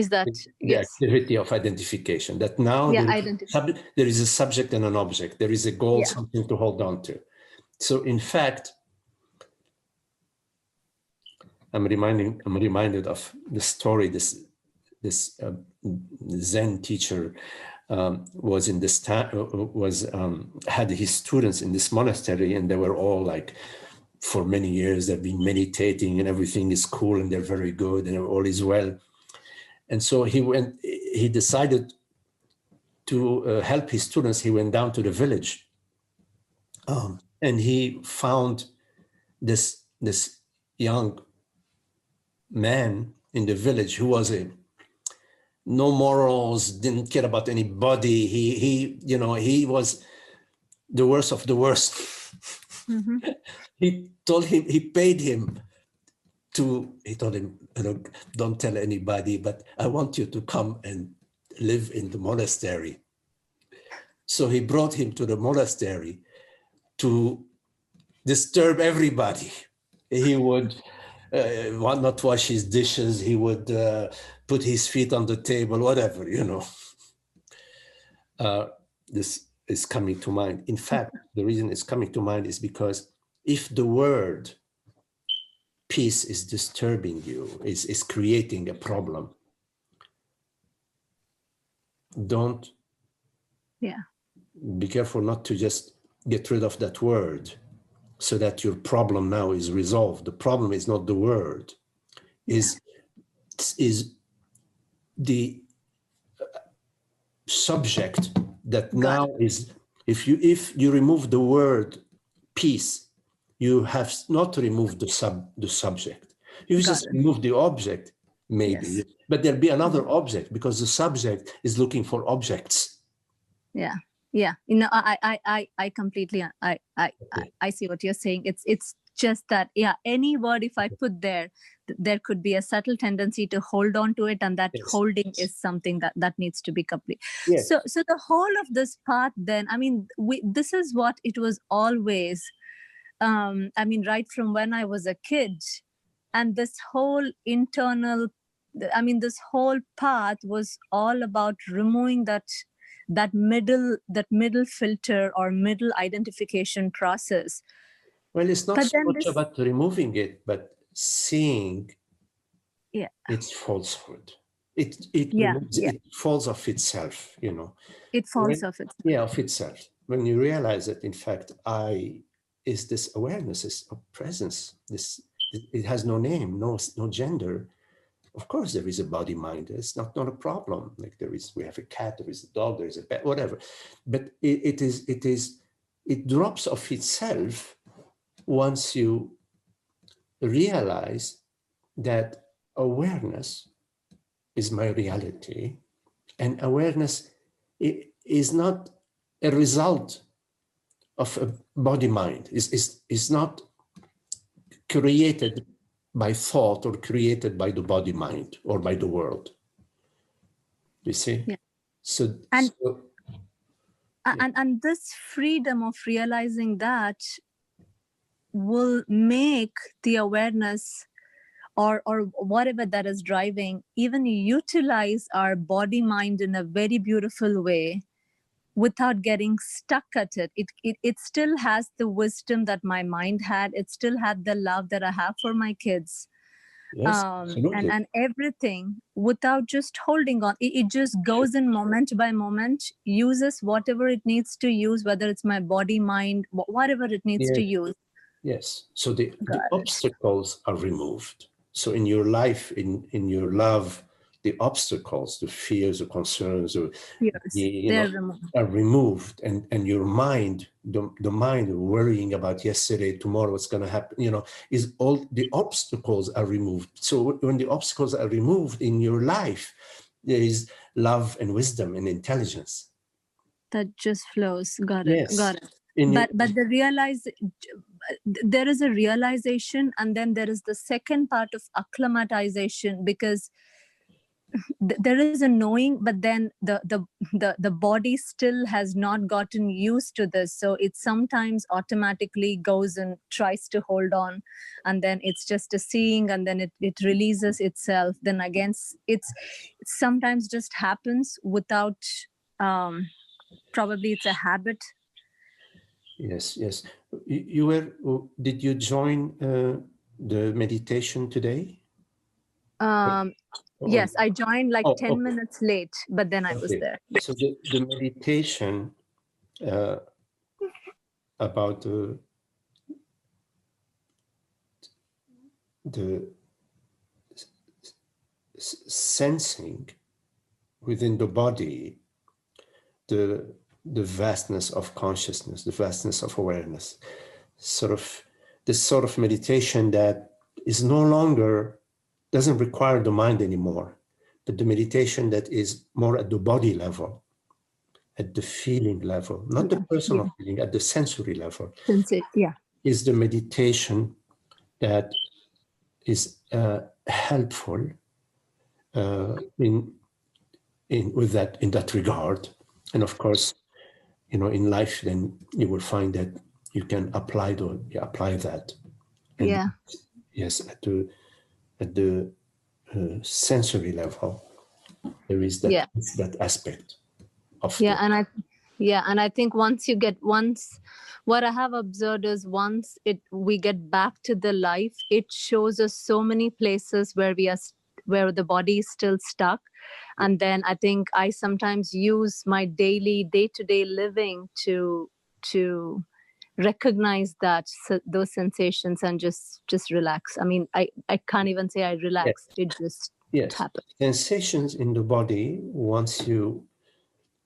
that the activity of identification, that now there is a subject and an object. There is a goal, something to hold on to. So in fact, I'm reminded of the story. This Zen teacher was in this had his students in this monastery, and they were all like, for many years they've been meditating and everything is cool and they're very good and all is well. And so he decided to help his students. He went down to the village, and he found this young man in the village who was no morals, didn't care about anybody. He was the worst of the worst. He told him, he paid him he told him, don't tell anybody, but I want you to come and live in the monastery. So he brought him to the monastery to disturb everybody. He would not wash his dishes. He would put his feet on the table, whatever, This is coming to mind. In fact, the reason it's coming to mind is because if the word peace is disturbing you, is creating a problem, don't be careful not to just get rid of that word so that your problem now is resolved. The problem is not the word, is the subject that now is, if you remove the word peace, you have not removed the subject. You just remove the object, maybe, but there'll be another object, because the subject is looking for objects. I completely I see what you're saying. It's just that any word, if I put there could be a subtle tendency to hold on to it, and that holding is something that needs to be complete. So the whole of this path, then, I mean, this is what it was always. I mean, right from when I was a kid, and this whole this whole path was all about removing that middle filter or middle identification process. Well, it's not so much about removing it, but seeing its falsehood. It falls off itself, It falls off itself. Yeah, of itself. When you realize that, in fact, is this awareness, is a presence. It has no name, no gender. Of course, there is a body mind. It's not a problem. Like we have a cat, there is a dog, there is a pet, whatever. But it drops off itself once you realize that awareness is my reality, and awareness is not a result of a body-mind, is not created by thought or created by the body-mind or by the world. You see? Yeah. So, and this freedom of realizing that will make the awareness or whatever that is driving even utilize our body mind in a very beautiful way without getting stuck at it. It still has the wisdom that my mind had. It still had the love that I have for my kids. yes, absolutely. And everything without just holding on. It just goes in moment by moment, uses whatever it needs to use, whether it's my body, mind, whatever it needs to use. Yes. So the obstacles are removed. So in your life, in your love, the obstacles, the fears, the concerns, or are removed, and your mind, the mind worrying about yesterday, tomorrow, what's going to happen, is all the obstacles are removed. So when the obstacles are removed in your life, there is love and wisdom and intelligence that just flows. Got yes. it. Got it. But there is a realization, and then there is the second part of acclimatization, because there is a knowing, but then the body still has not gotten used to this, so it sometimes automatically goes and tries to hold on, and then it's just a seeing, and then it releases itself. Then again, it sometimes just happens without probably it's a habit. Yes. Did you join the meditation today? Yes, I joined 10 minutes late, but then I was there. So the meditation about the sensing within the body, the vastness of consciousness, the vastness of awareness, this sort of meditation that is no longer, doesn't require the mind anymore, but the meditation that is more at the body level, at the feeling level, not the personal feeling, at the sensory level, is the meditation that is helpful in that regard. And of course, in life, then you will find that you can apply that. And yes, at the sensory level, there is that aspect of and I think what I have observed is once we get back to the life, it shows us so many places where where the body is still stuck. And then I think I sometimes use my day-to-day living to recognize those sensations and just relax. I mean, I can't even say I relax. It just happens. Sensations in the body, once you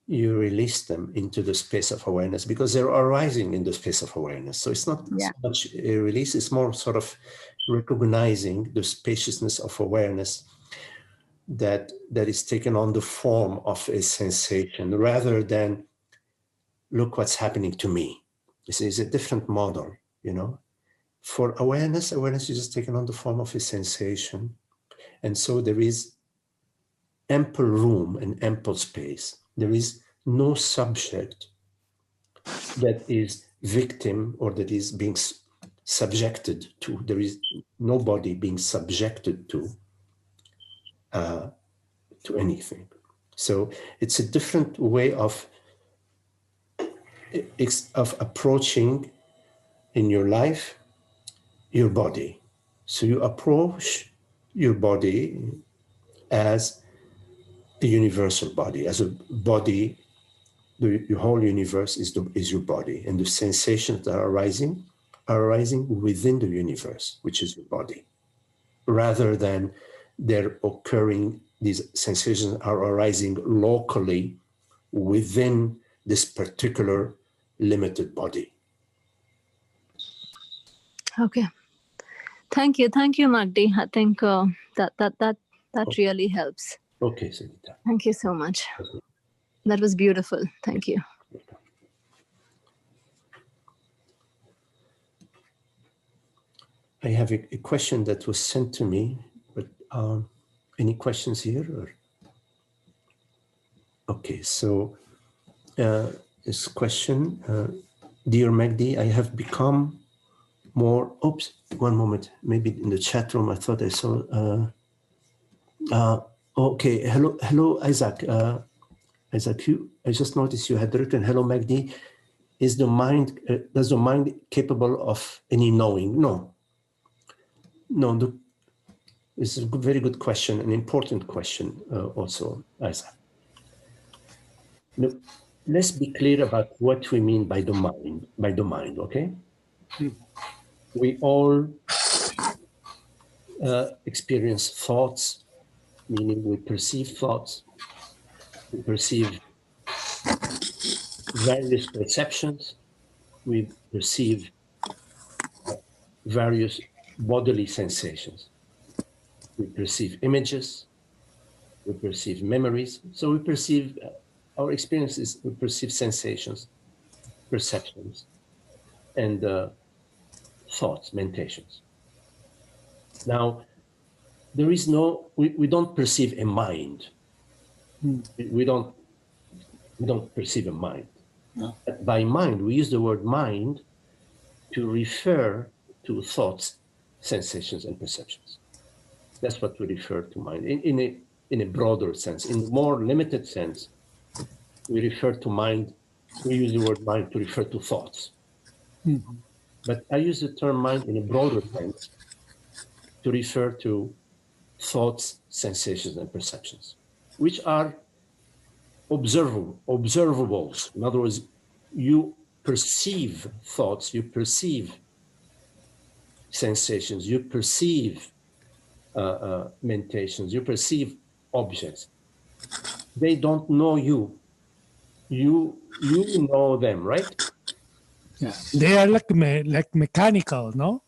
release them into the space of awareness, because they're arising in the space of awareness. So it's not so much a release, it's more sort of recognizing the spaciousness of awareness that is taken on the form of a sensation, rather than look what's happening to me. This is a different model, For awareness is just taken on the form of a sensation. And so there is ample room and ample space. There is no subject that is victim or that is being subjected to. There is nobody being subjected to anything. So it's a different way of approaching in your life your body. So you approach your body as a universal body, as a body. The whole universe is your body, and the sensations that are arising within the universe, which is your body, rather than these sensations are arising locally within this particular limited body. Okay. Thank you, Magdi. I think that really helps. Okay, Sangeeta. Thank you so much. That was beautiful. Thank you. I have a question that was sent to me, but any questions here? Or? Okay, so this question, dear Magdi, I have become more. Oops, one moment. Maybe in the chat room, I thought I saw. Okay, hello, Isaac. Isaac, I just noticed you had written, "Hello, Magdi. Is the mind does the mind capable of any knowing?" No. This is a very good question, an important question also, Isaac. Now, let's be clear about what we mean by the mind. Okay? We all experience thoughts, meaning we perceive thoughts, we perceive various perceptions, we perceive various bodily sensations. We perceive images, we perceive memories. So we perceive our experiences, we perceive sensations, perceptions, and thoughts, meditations. Now, there is no, we don't perceive a mind. We don't perceive a mind. No. But by mind, we use the word mind to refer to thoughts, sensations, and perceptions. That's what we refer to mind. In a broader sense, in a more limited sense, we refer to mind, we use the word mind to refer to thoughts. Mm-hmm. But I use the term mind in a broader sense to refer to thoughts, sensations, and perceptions, which are observables. In other words, you perceive thoughts, you perceive sensations, you perceive meditations, you perceive objects. They don't know you. You know them, right? Yeah, they are like mechanical, no?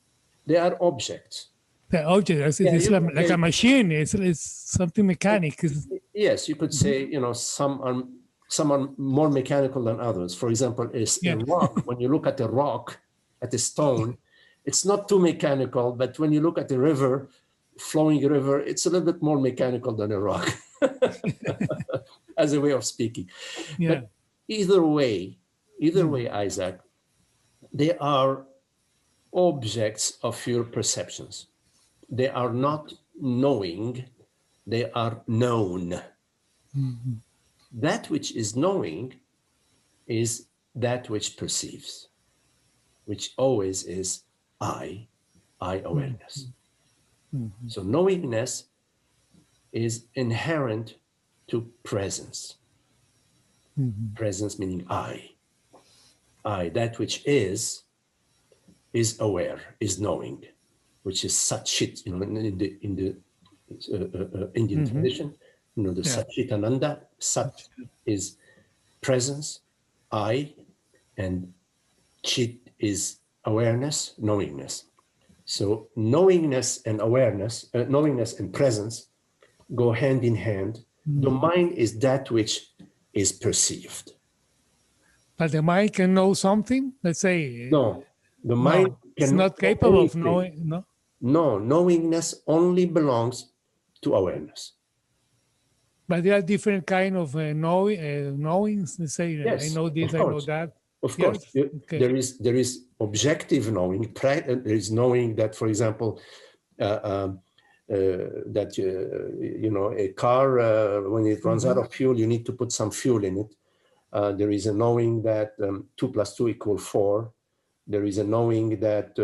They are objects. The object, it's like a machine. It's something mechanical. Yes, you could say, some are more mechanical than others. For example, a rock. When you look at a rock, at a stone, it's not too mechanical. But when you look at a river, flowing river, it's a little bit more mechanical than a rock, as a way of speaking. Yeah. But either way, Isaac, they are objects of your perceptions. They are not knowing, they are known. Mm-hmm. That which is knowing is that which perceives, which always is I awareness. Mm-hmm. So knowingness is inherent to presence. Mm-hmm. Presence meaning I, that which is aware, is knowing, which is Satchit, in the Indian mm-hmm. tradition, the Satchitananda. Sat is presence, I, and Chit is awareness, knowingness. So knowingness and awareness, knowingness and presence go hand in hand. Mm-hmm. The mind is that which is perceived. But the mind can know something? Let's say... No, the mind it's not capable of knowing, no? No, knowingness only belongs to awareness. But there are different kind of knowings. Let's say, yes, I know this, I know that. Of course, yes? Okay. There is objective knowing. There is knowing that, for example, that a car when it runs out of fuel, you need to put some fuel in it. There is a knowing that 2 + 2 = 4. There is a knowing that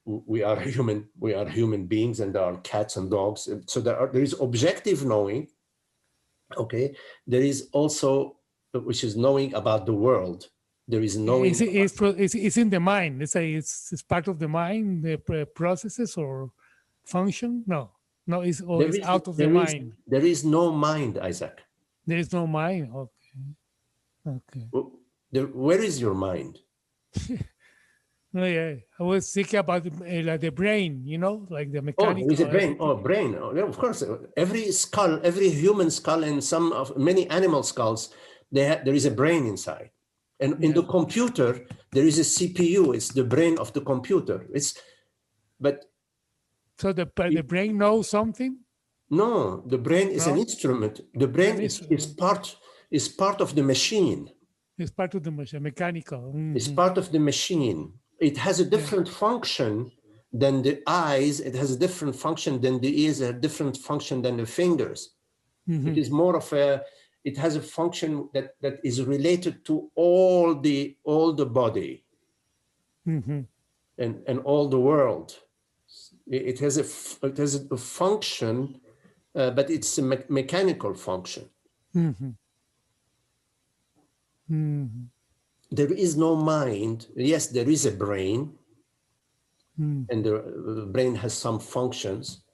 we are human beings, and there are cats and dogs. So there is objective knowing. Okay, there is also, which is knowing about the world. There is knowing. It's in the mind. Let's say it's part of the mind, the processes or function. No, it's out of the mind. There is no mind, Isaac. There is no mind. Okay. Where is your mind? Oh, yeah. I was thinking about like the brain, you know, like the Oh, mechanical. there is a brain. Oh, brain. Oh, yeah, of course. Every skull, every human skull, and many animal skulls, there is a brain inside. And in the computer, there is a CPU. It's the brain of the computer. So the brain knows something? No, the brain is an instrument. The brain is part of the machine. It's part of the machine, mechanical. It's part of the machine. It has a different function than the eyes. It has a different function than the ears, a different function than the fingers. It is more of it has a function that is related to all the body and all the world. It has a function, but it's a mechanical function. There is no mind. Yes, there is a brain, and the brain has some functions,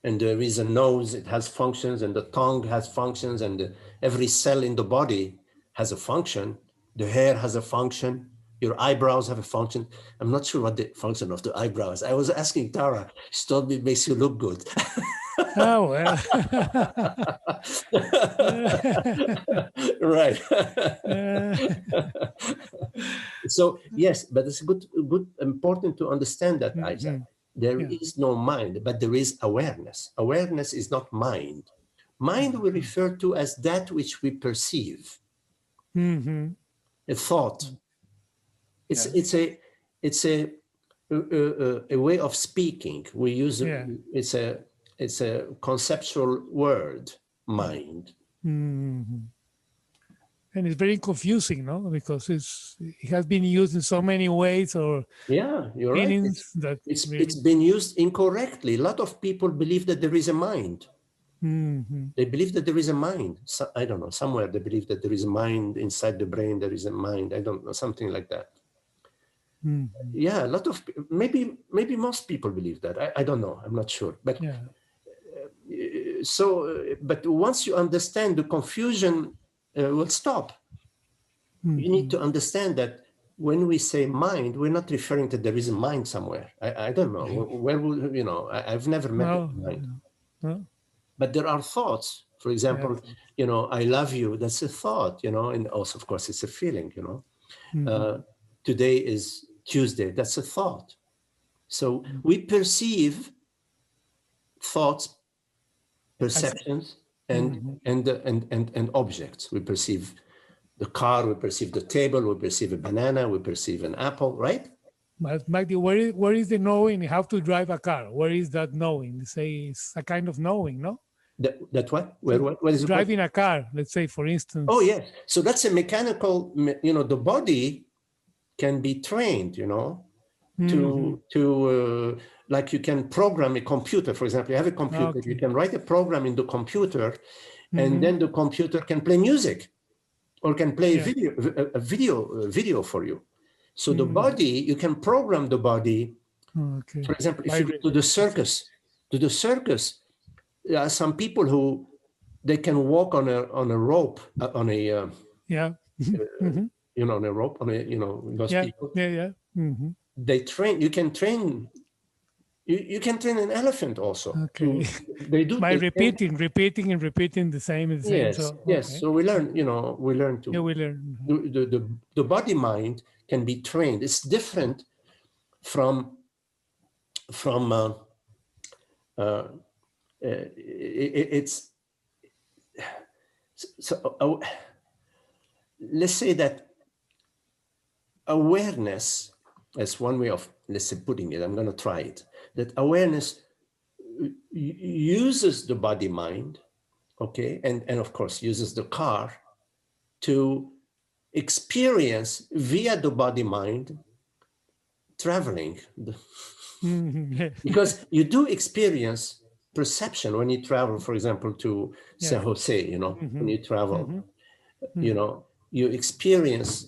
and there is a nose, it has functions, and the tongue has functions, and every cell in the body has a function. The hair has a function. Your eyebrows have a function. I'm not sure what the function of the eyebrows. I was asking Tara. She told me it makes you look good. Oh, well. Right. So yes, but it's good, important to understand that, Isaac. There is no mind, but there is awareness. Awareness is not mind. Mind we refer to as that which we perceive. A thought. It's a way of speaking. We use it's a conceptual word, mind. And it's very confusing, no? Because it has been used in so many ways, or you're right. It's been used incorrectly. A lot of people believe that there is a mind. They believe that there is a mind. So, I don't know. Somewhere they believe that there is a mind inside the brain. There is a mind. I don't know, something like that. Yeah, a lot of maybe most people believe that. I don't know. I'm not sure. But but once you understand, the confusion will stop. You need to understand that when we say mind, we're not referring to there is a mind somewhere. I don't know. Where will, I've never met a mind. But there are thoughts. For example, I love you. That's a thought, and also, of course, it's a feeling, Today is Tuesday. That's a thought. So we perceive thoughts, perceptions, and objects. We perceive the car, we perceive the table, we perceive a banana, we perceive an apple, right? But Magdi, where is the knowing how to drive a car? Where is that knowing? Say it's a kind of knowing, no? That what? What is driving a car? Let's say, for instance. Oh yes. So that's a mechanical. The body can be trained. To like you can program a computer. For example, you have a computer. You can write a program in the computer, and then the computer can play music, or can play a video for you. So the body, you can program the body. For example, if you go to the circus, there are some people who they can walk on a rope on a on a rope those people. They train. You can train. You can train an elephant also. They do by repeating the same. Yes, so, yes. So we learn. We learn to. Yeah, we learn. The body mind can be trained. It's different from it's so let's say that awareness, as one way of, let's say, putting it, I'm going to try it, that awareness uses the body mind, and of course uses the car to experience via the body mind traveling. Because you do experience perception when you travel, for example, to San Jose, when you travel, you experience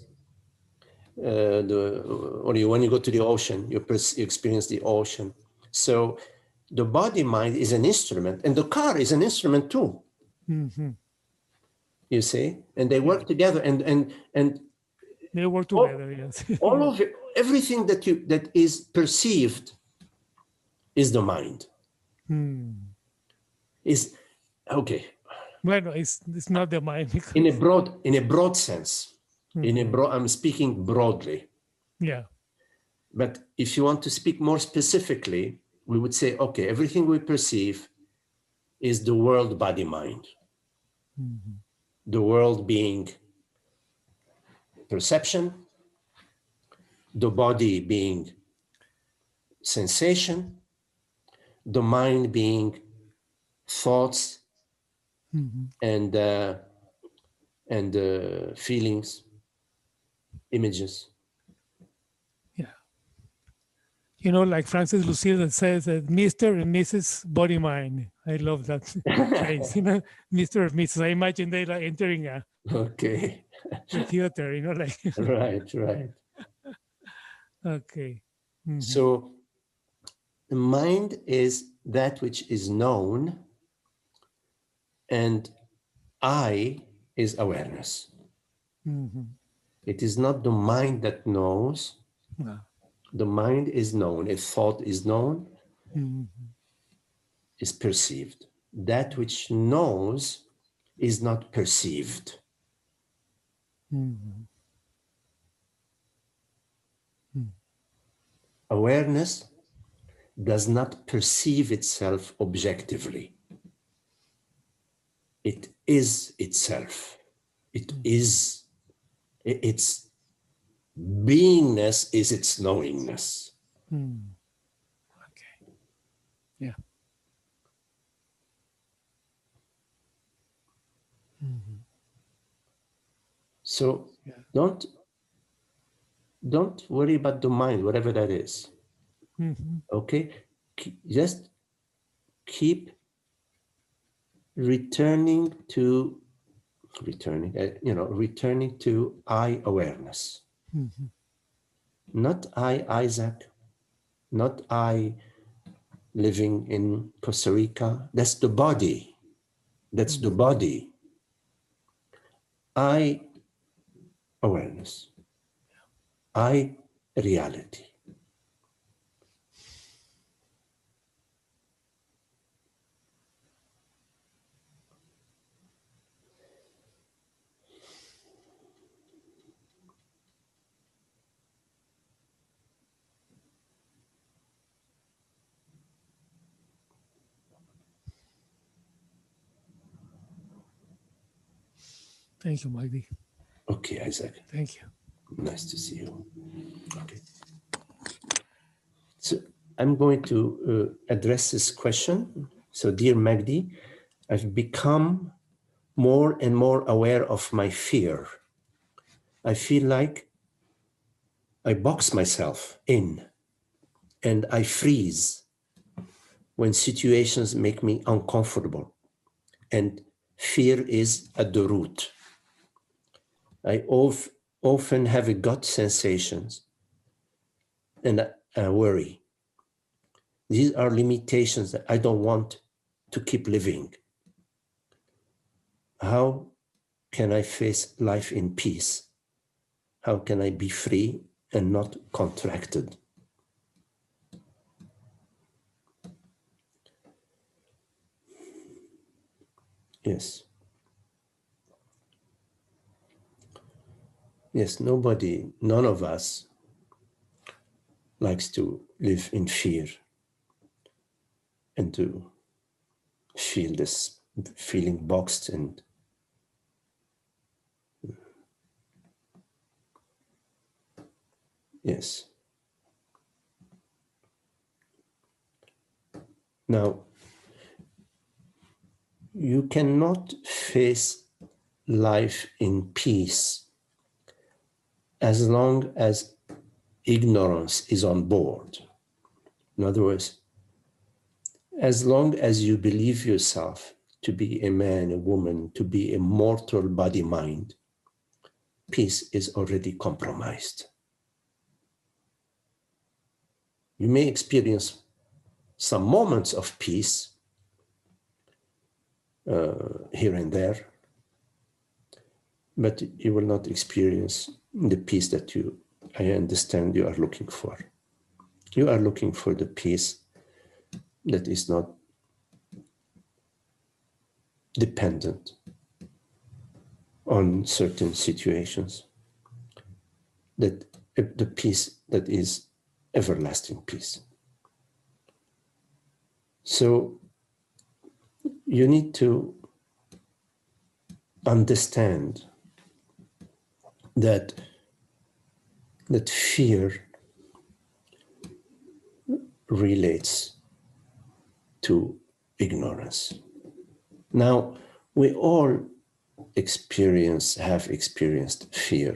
when you go to the ocean, you experience the ocean. So the body mind is an instrument, and the car is an instrument too. You see, and they work together, and they work together. Yes. all of it, everything that is perceived is the mind. Is okay. Well, it's not the mind. In a broad sense. I'm speaking broadly. Yeah. But if you want to speak more specifically, we would say, okay, everything we perceive is the world, body, mind. The world being perception, the body being sensation, the mind being thoughts and feelings, images. Yeah. You know, like Francis Lucille that says that Mr. and Mrs. Body Mind. I love that phrase. You know, Mr. and Mrs. I imagine they like entering a theater. You know, like right. Okay. So the mind is that which is known, and I is awareness. It is not the mind that knows. No. The mind is known. A thought is known, is perceived. That which knows is not perceived. Awareness does not perceive itself objectively. It is itself. It is, its beingness is its knowingness. Okay. Yeah. So don't worry about the mind, whatever that is. Okay? Just keep returning to I awareness. Not I, Isaac, not I living in Costa Rica. That's the body. That's the body. I awareness. I reality. Thank you, Magdi. Okay, Isaac. Thank you. Nice to see you. Okay. So I'm going to address this question. So, dear Magdi, I've become more and more aware of my fear. I feel like I box myself in and I freeze when situations make me uncomfortable, and fear is at the root. I often have a gut sensations and I worry. These are limitations that I don't want to keep living. How can I face life in peace? How can I be free and not contracted? Yes. Yes, none of us likes to live in fear and to feel this feeling boxed and yes. Now, you cannot face life in peace as long as ignorance is on board. In other words, as long as you believe yourself to be a man, a woman, to be a mortal body mind, peace is already compromised. You may experience some moments of peace here and there, but you will not experience the peace that you I understand you are looking for. You are looking for the peace that is not dependent on certain situations, that the peace that is everlasting peace. So you need to understand that fear relates to ignorance. Now, we all have experienced fear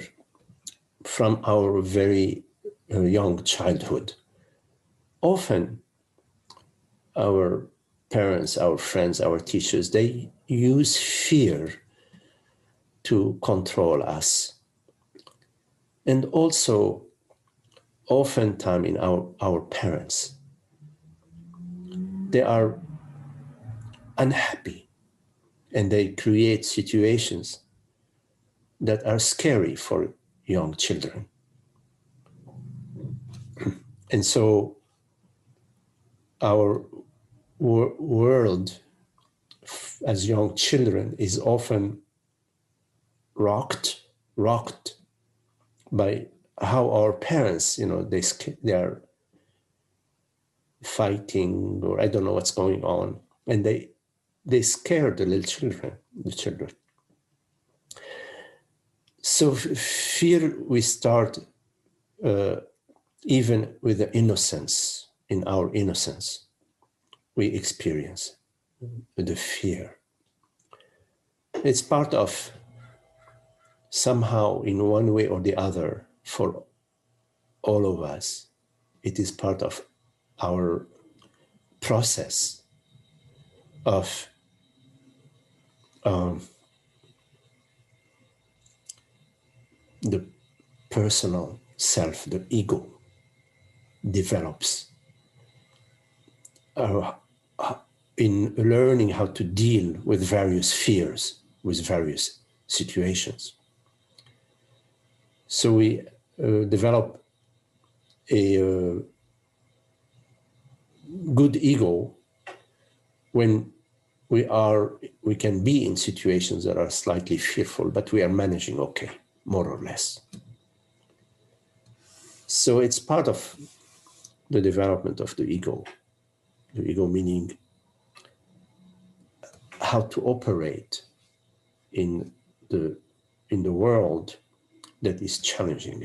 from our very young childhood. Often, our parents, our friends, our teachers, they use fear to control us. And also, oftentimes in our parents, they are unhappy and they create situations that are scary for young children. And so our world as young children is often rocked by how our parents, they are fighting, or I don't know what's going on, and they scare the children. So fear, we start even with the innocence. In our innocence, we experience the fear. It's part of, somehow, in one way or the other, for all of us, it is part of our process of the personal self, the ego, develops in learning how to deal with various fears, with various situations. So we develop a good ego when we can be in situations that are slightly fearful, but we are managing okay, more or less. So it's part of the development of the ego meaning how to operate in the world that is challenging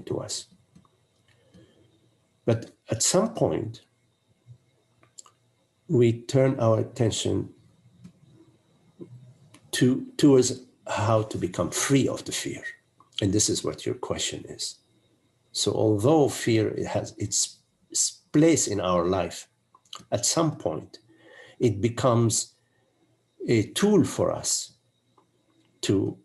to us. But at some point, we turn our attention towards how to become free of the fear. And this is what your question is. So although fear has its place in our life, at some point, it becomes a tool for us to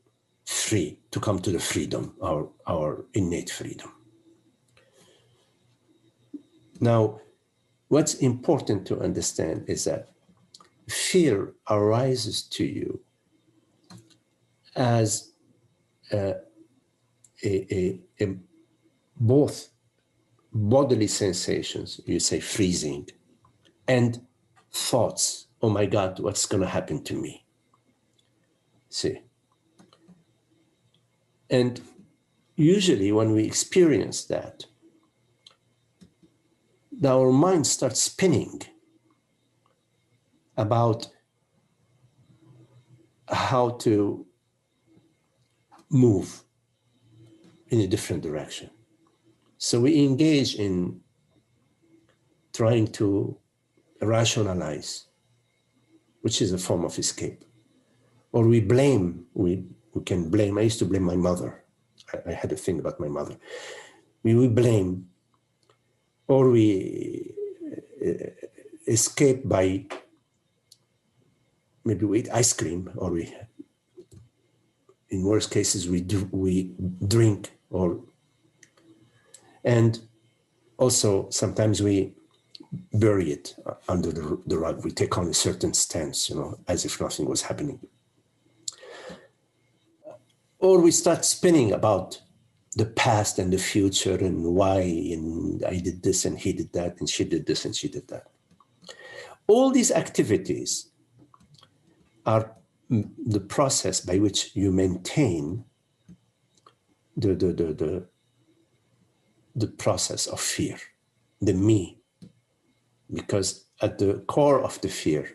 come to the freedom, our innate freedom. Now, what's important to understand is that fear arises to you as both bodily sensations, you say freezing, and thoughts, oh my God, what's going to happen to me? See? And usually when we experience that, our mind starts spinning about how to move in a different direction. So we engage in trying to rationalize, which is a form of escape. Or we blame, we can blame. I used to blame my mother. I had a thing about my mother. We blame, or we escape by, maybe we eat ice cream, or in worst cases, we drink, and also sometimes we bury it under the rug. We take on a certain stance, as if nothing was happening. Or we start spinning about the past and the future and why, and I did this and he did that and she did this and she did that. All these activities are the process by which you maintain the process of fear, the me. Because at the core of the fear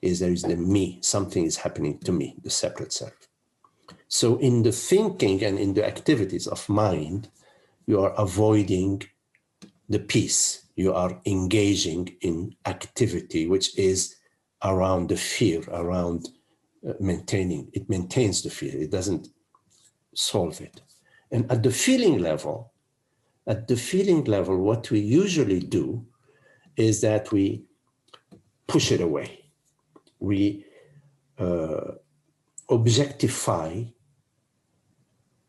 is there is the me, something is happening to me, the separate self. So in the thinking and in the activities of mind, you are avoiding the peace. You are engaging in activity, which is around the fear, around maintaining. It maintains the fear. It doesn't solve it. And at the feeling level, what we usually do is that we push it away. We objectify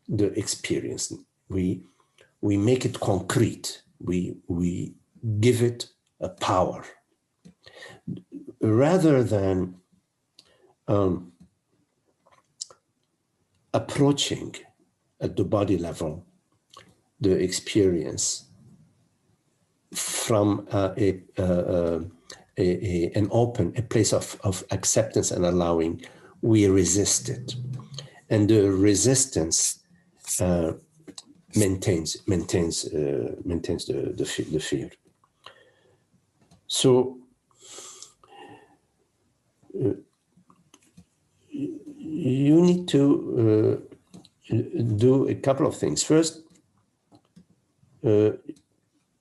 the experience. We make it concrete. We give it a power. Rather than approaching at the body level the experience from an place of acceptance and allowing, we resist it, and the resistance maintains the fear. So you need to do a couple of things. First,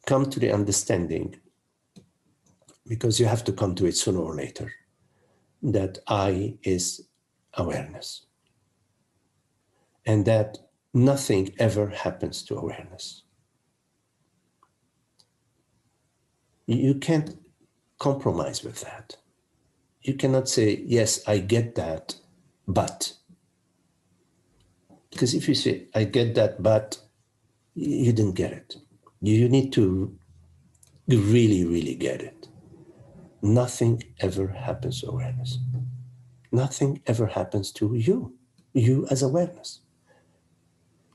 come to the understanding, because you have to come to it sooner or later, that I is awareness, and that nothing ever happens to awareness. You can't compromise with that. You cannot say, yes, I get that, but. Because if you say, I get that, but, you didn't get it. You need to really, really get it. Nothing ever happens to awareness. Nothing ever happens to you as awareness.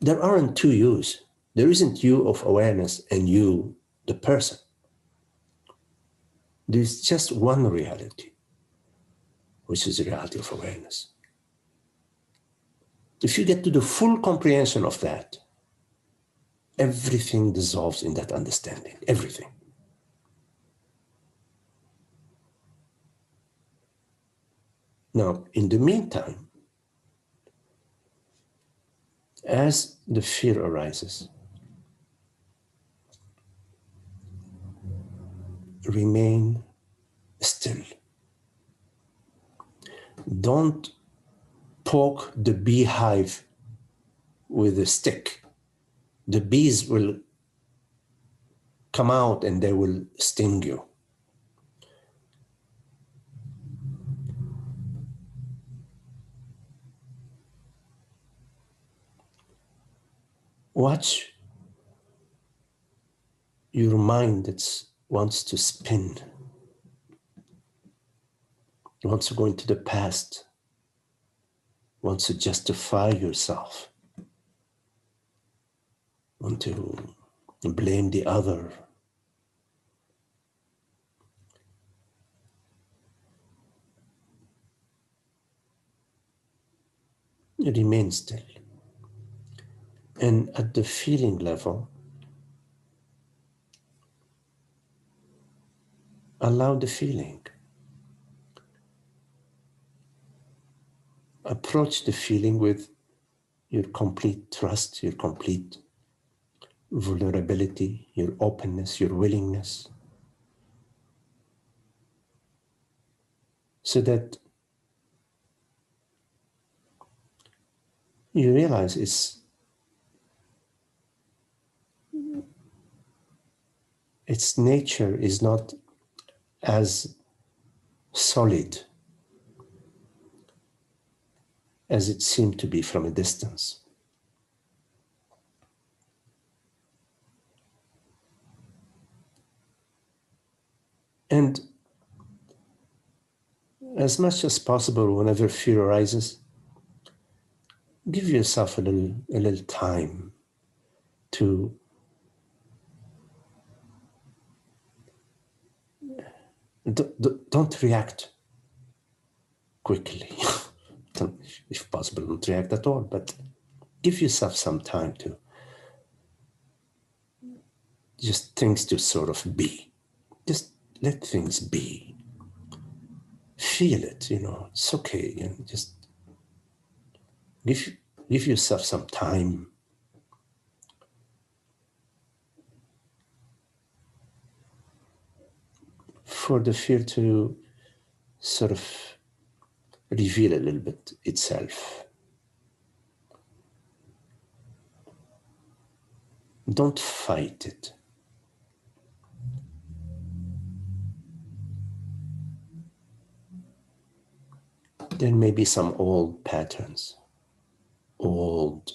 There aren't two yous. There isn't you of awareness and you, the person. There's just one reality, which is the reality of awareness. If you get to the full comprehension of that, everything dissolves in that understanding, everything. Now, in the meantime, as the fear arises, remain still. Don't poke the beehive with a stick. The bees will come out and they will sting you. Watch your mind that wants to spin, wants to go into the past, wants to justify yourself, want to blame the other. Remain still. And at the feeling level, allow the feeling. Approach the feeling with your complete trust, your complete vulnerability, your openness, your willingness, so that you realize its nature is not as solid as it seemed to be from a distance. And as much as possible, whenever fear arises, give yourself a little time to don't react quickly. If possible, don't react at all, but give yourself some time to just things to sort of be. Just let things be. Feel it, it's okay. And just give yourself some time. For the fear to sort of reveal a little bit itself. Don't fight it. There may be some old patterns, old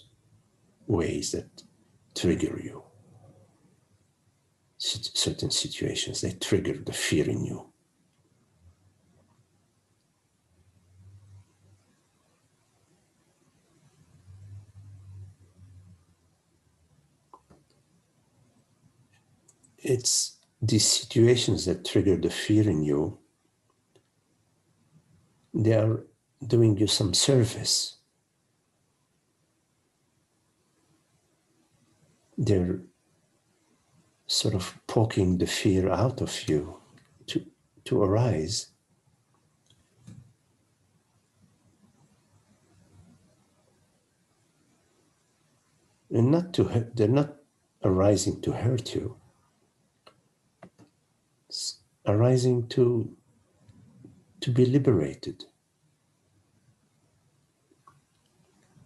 ways that trigger you. Certain situations, they trigger the fear in you. It's these situations that trigger the fear in you. They are doing you some service. They're sort of poking the fear out of you to arise. And they're not arising to hurt you. It's arising to be liberated,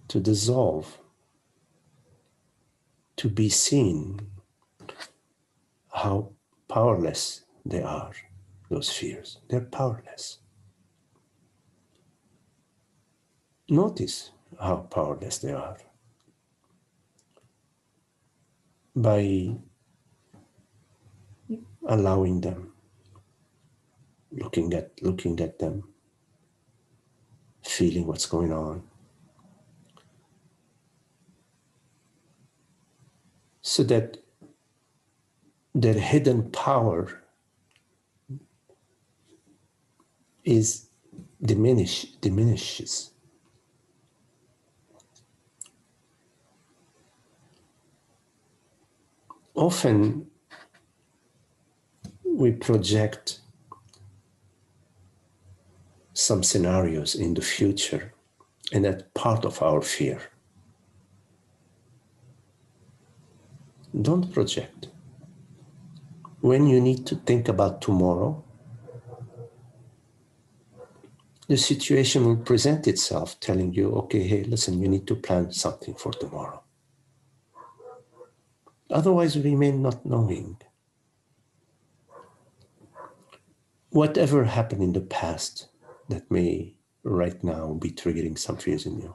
to dissolve, to be seen how powerless they are, those fears. They're powerless. Notice how powerless they are. By allowing them, looking at them, feeling what's going on. So that their hidden power is diminishes. Often we project some scenarios in the future, and that's part of our fear. Don't project. When you need to think about tomorrow, the situation will present itself telling you, okay, hey, listen, you need to plan something for tomorrow. Otherwise, remain not knowing. Whatever happened in the past that may right now be triggering some fears in you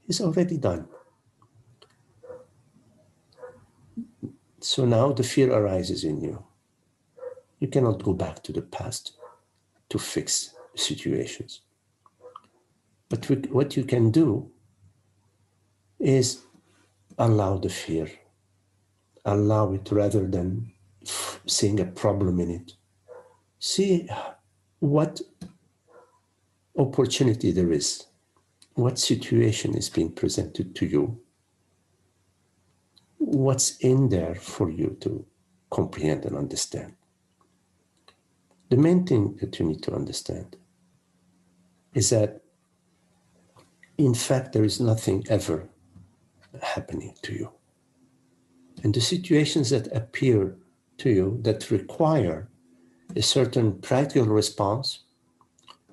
is already done. So now the fear arises in you. You cannot go back to the past to fix situations. But what you can do is allow the fear. Allow it rather than seeing a problem in it. See what opportunity there is, what situation is being presented to you, what's in there for you to comprehend and understand. The main thing that you need to understand is that, in fact, there is nothing ever happening to you. And the situations that appear to you that require a certain practical response,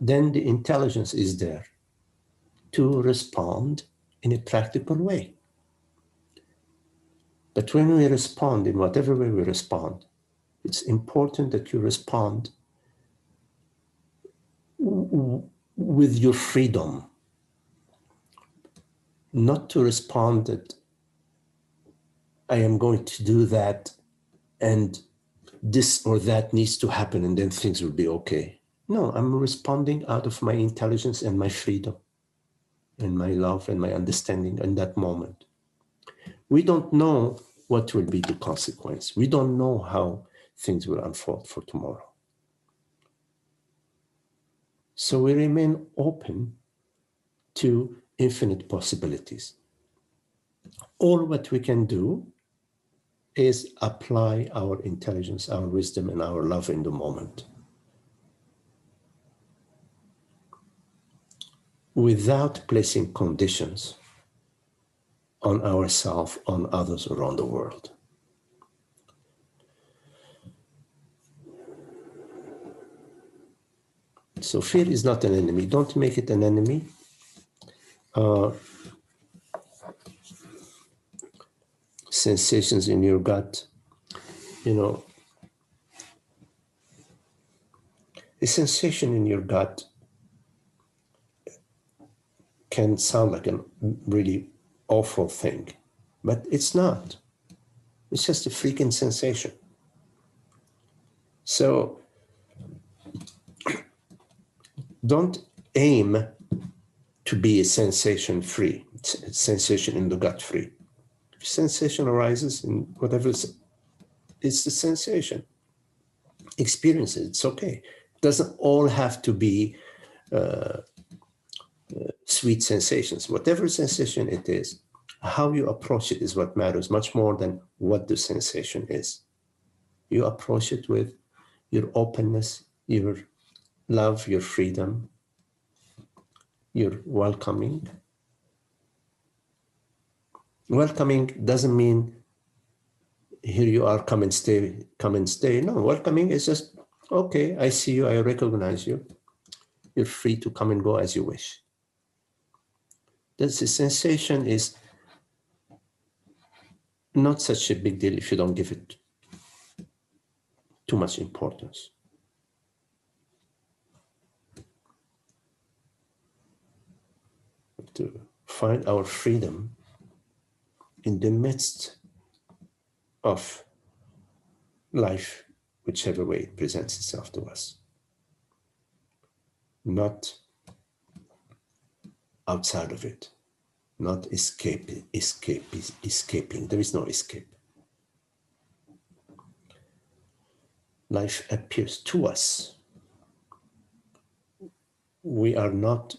then the intelligence is there to respond in a practical way. But when we respond, in whatever way we respond, it's important that you respond with your freedom, not to respond that I am going to do that and this or that needs to happen and then things will be okay. No, I'm responding out of my intelligence and my freedom and my love and my understanding in that moment. We don't know what will be the consequence. We don't know how things will unfold for tomorrow. So we remain open to infinite possibilities. All what we can do is apply our intelligence, our wisdom, and our love in the moment, without placing conditions on ourselves, on others around the world. So fear is not an enemy. Don't make it an enemy. Sensations in your gut, you know, a sensation in your gut can sound like a really awful thing, but it's not. It's just a freaking sensation. So don't aim to be a sensation free, sensation in the gut free. If sensation arises in whatever, it's the sensation. Experience it, it's okay. It doesn't all have to be sweet sensations. Whatever sensation it is, how you approach it is what matters much more than what the sensation is. You approach it with your openness, your love, your freedom, your welcoming. Welcoming doesn't mean here you are, come and stay, come and stay. No, welcoming is just, okay, I see you, I recognize you. You're free to come and go as you wish. The sensation is not such a big deal if you don't give it too much importance. To find our freedom in the midst of life, whichever way it presents itself to us. Not outside of it, not escaping. There is no escape. Life appears to us. We are not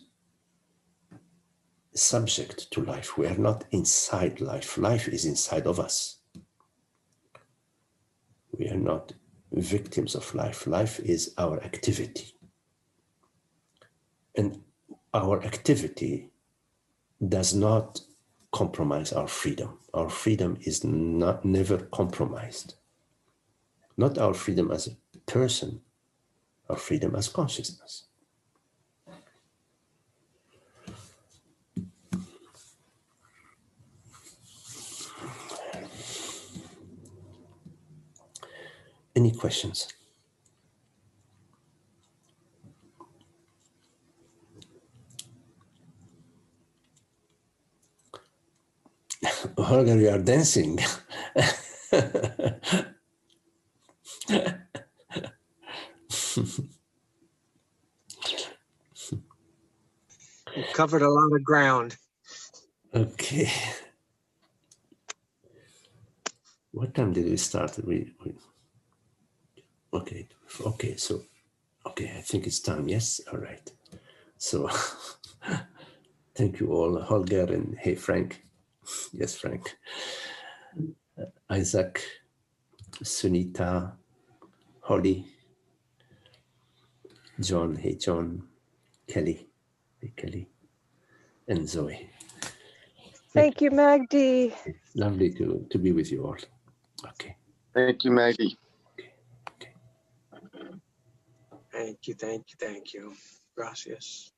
subject to life. We are not inside life. Life is inside of us. We are not victims of life. Life is our activity. And our activity does not compromise our freedom. Our freedom is never compromised. Not our freedom as a person, our freedom as consciousness. Any questions? Holger, you are dancing. You covered a lot of ground. Okay. What time did we start? Okay, so, I think it's time, yes? All right. So, thank you all, Holger and hey, Frank. Yes, Frank. Isaac, Sunita, Holly, John, hey, John, Kelly, hey, Kelly, and Zoe. Thank you, Magdi. It's lovely to be with you all. Okay. Thank you, Maggie. Okay. Thank you, thank you, thank you. Gracias.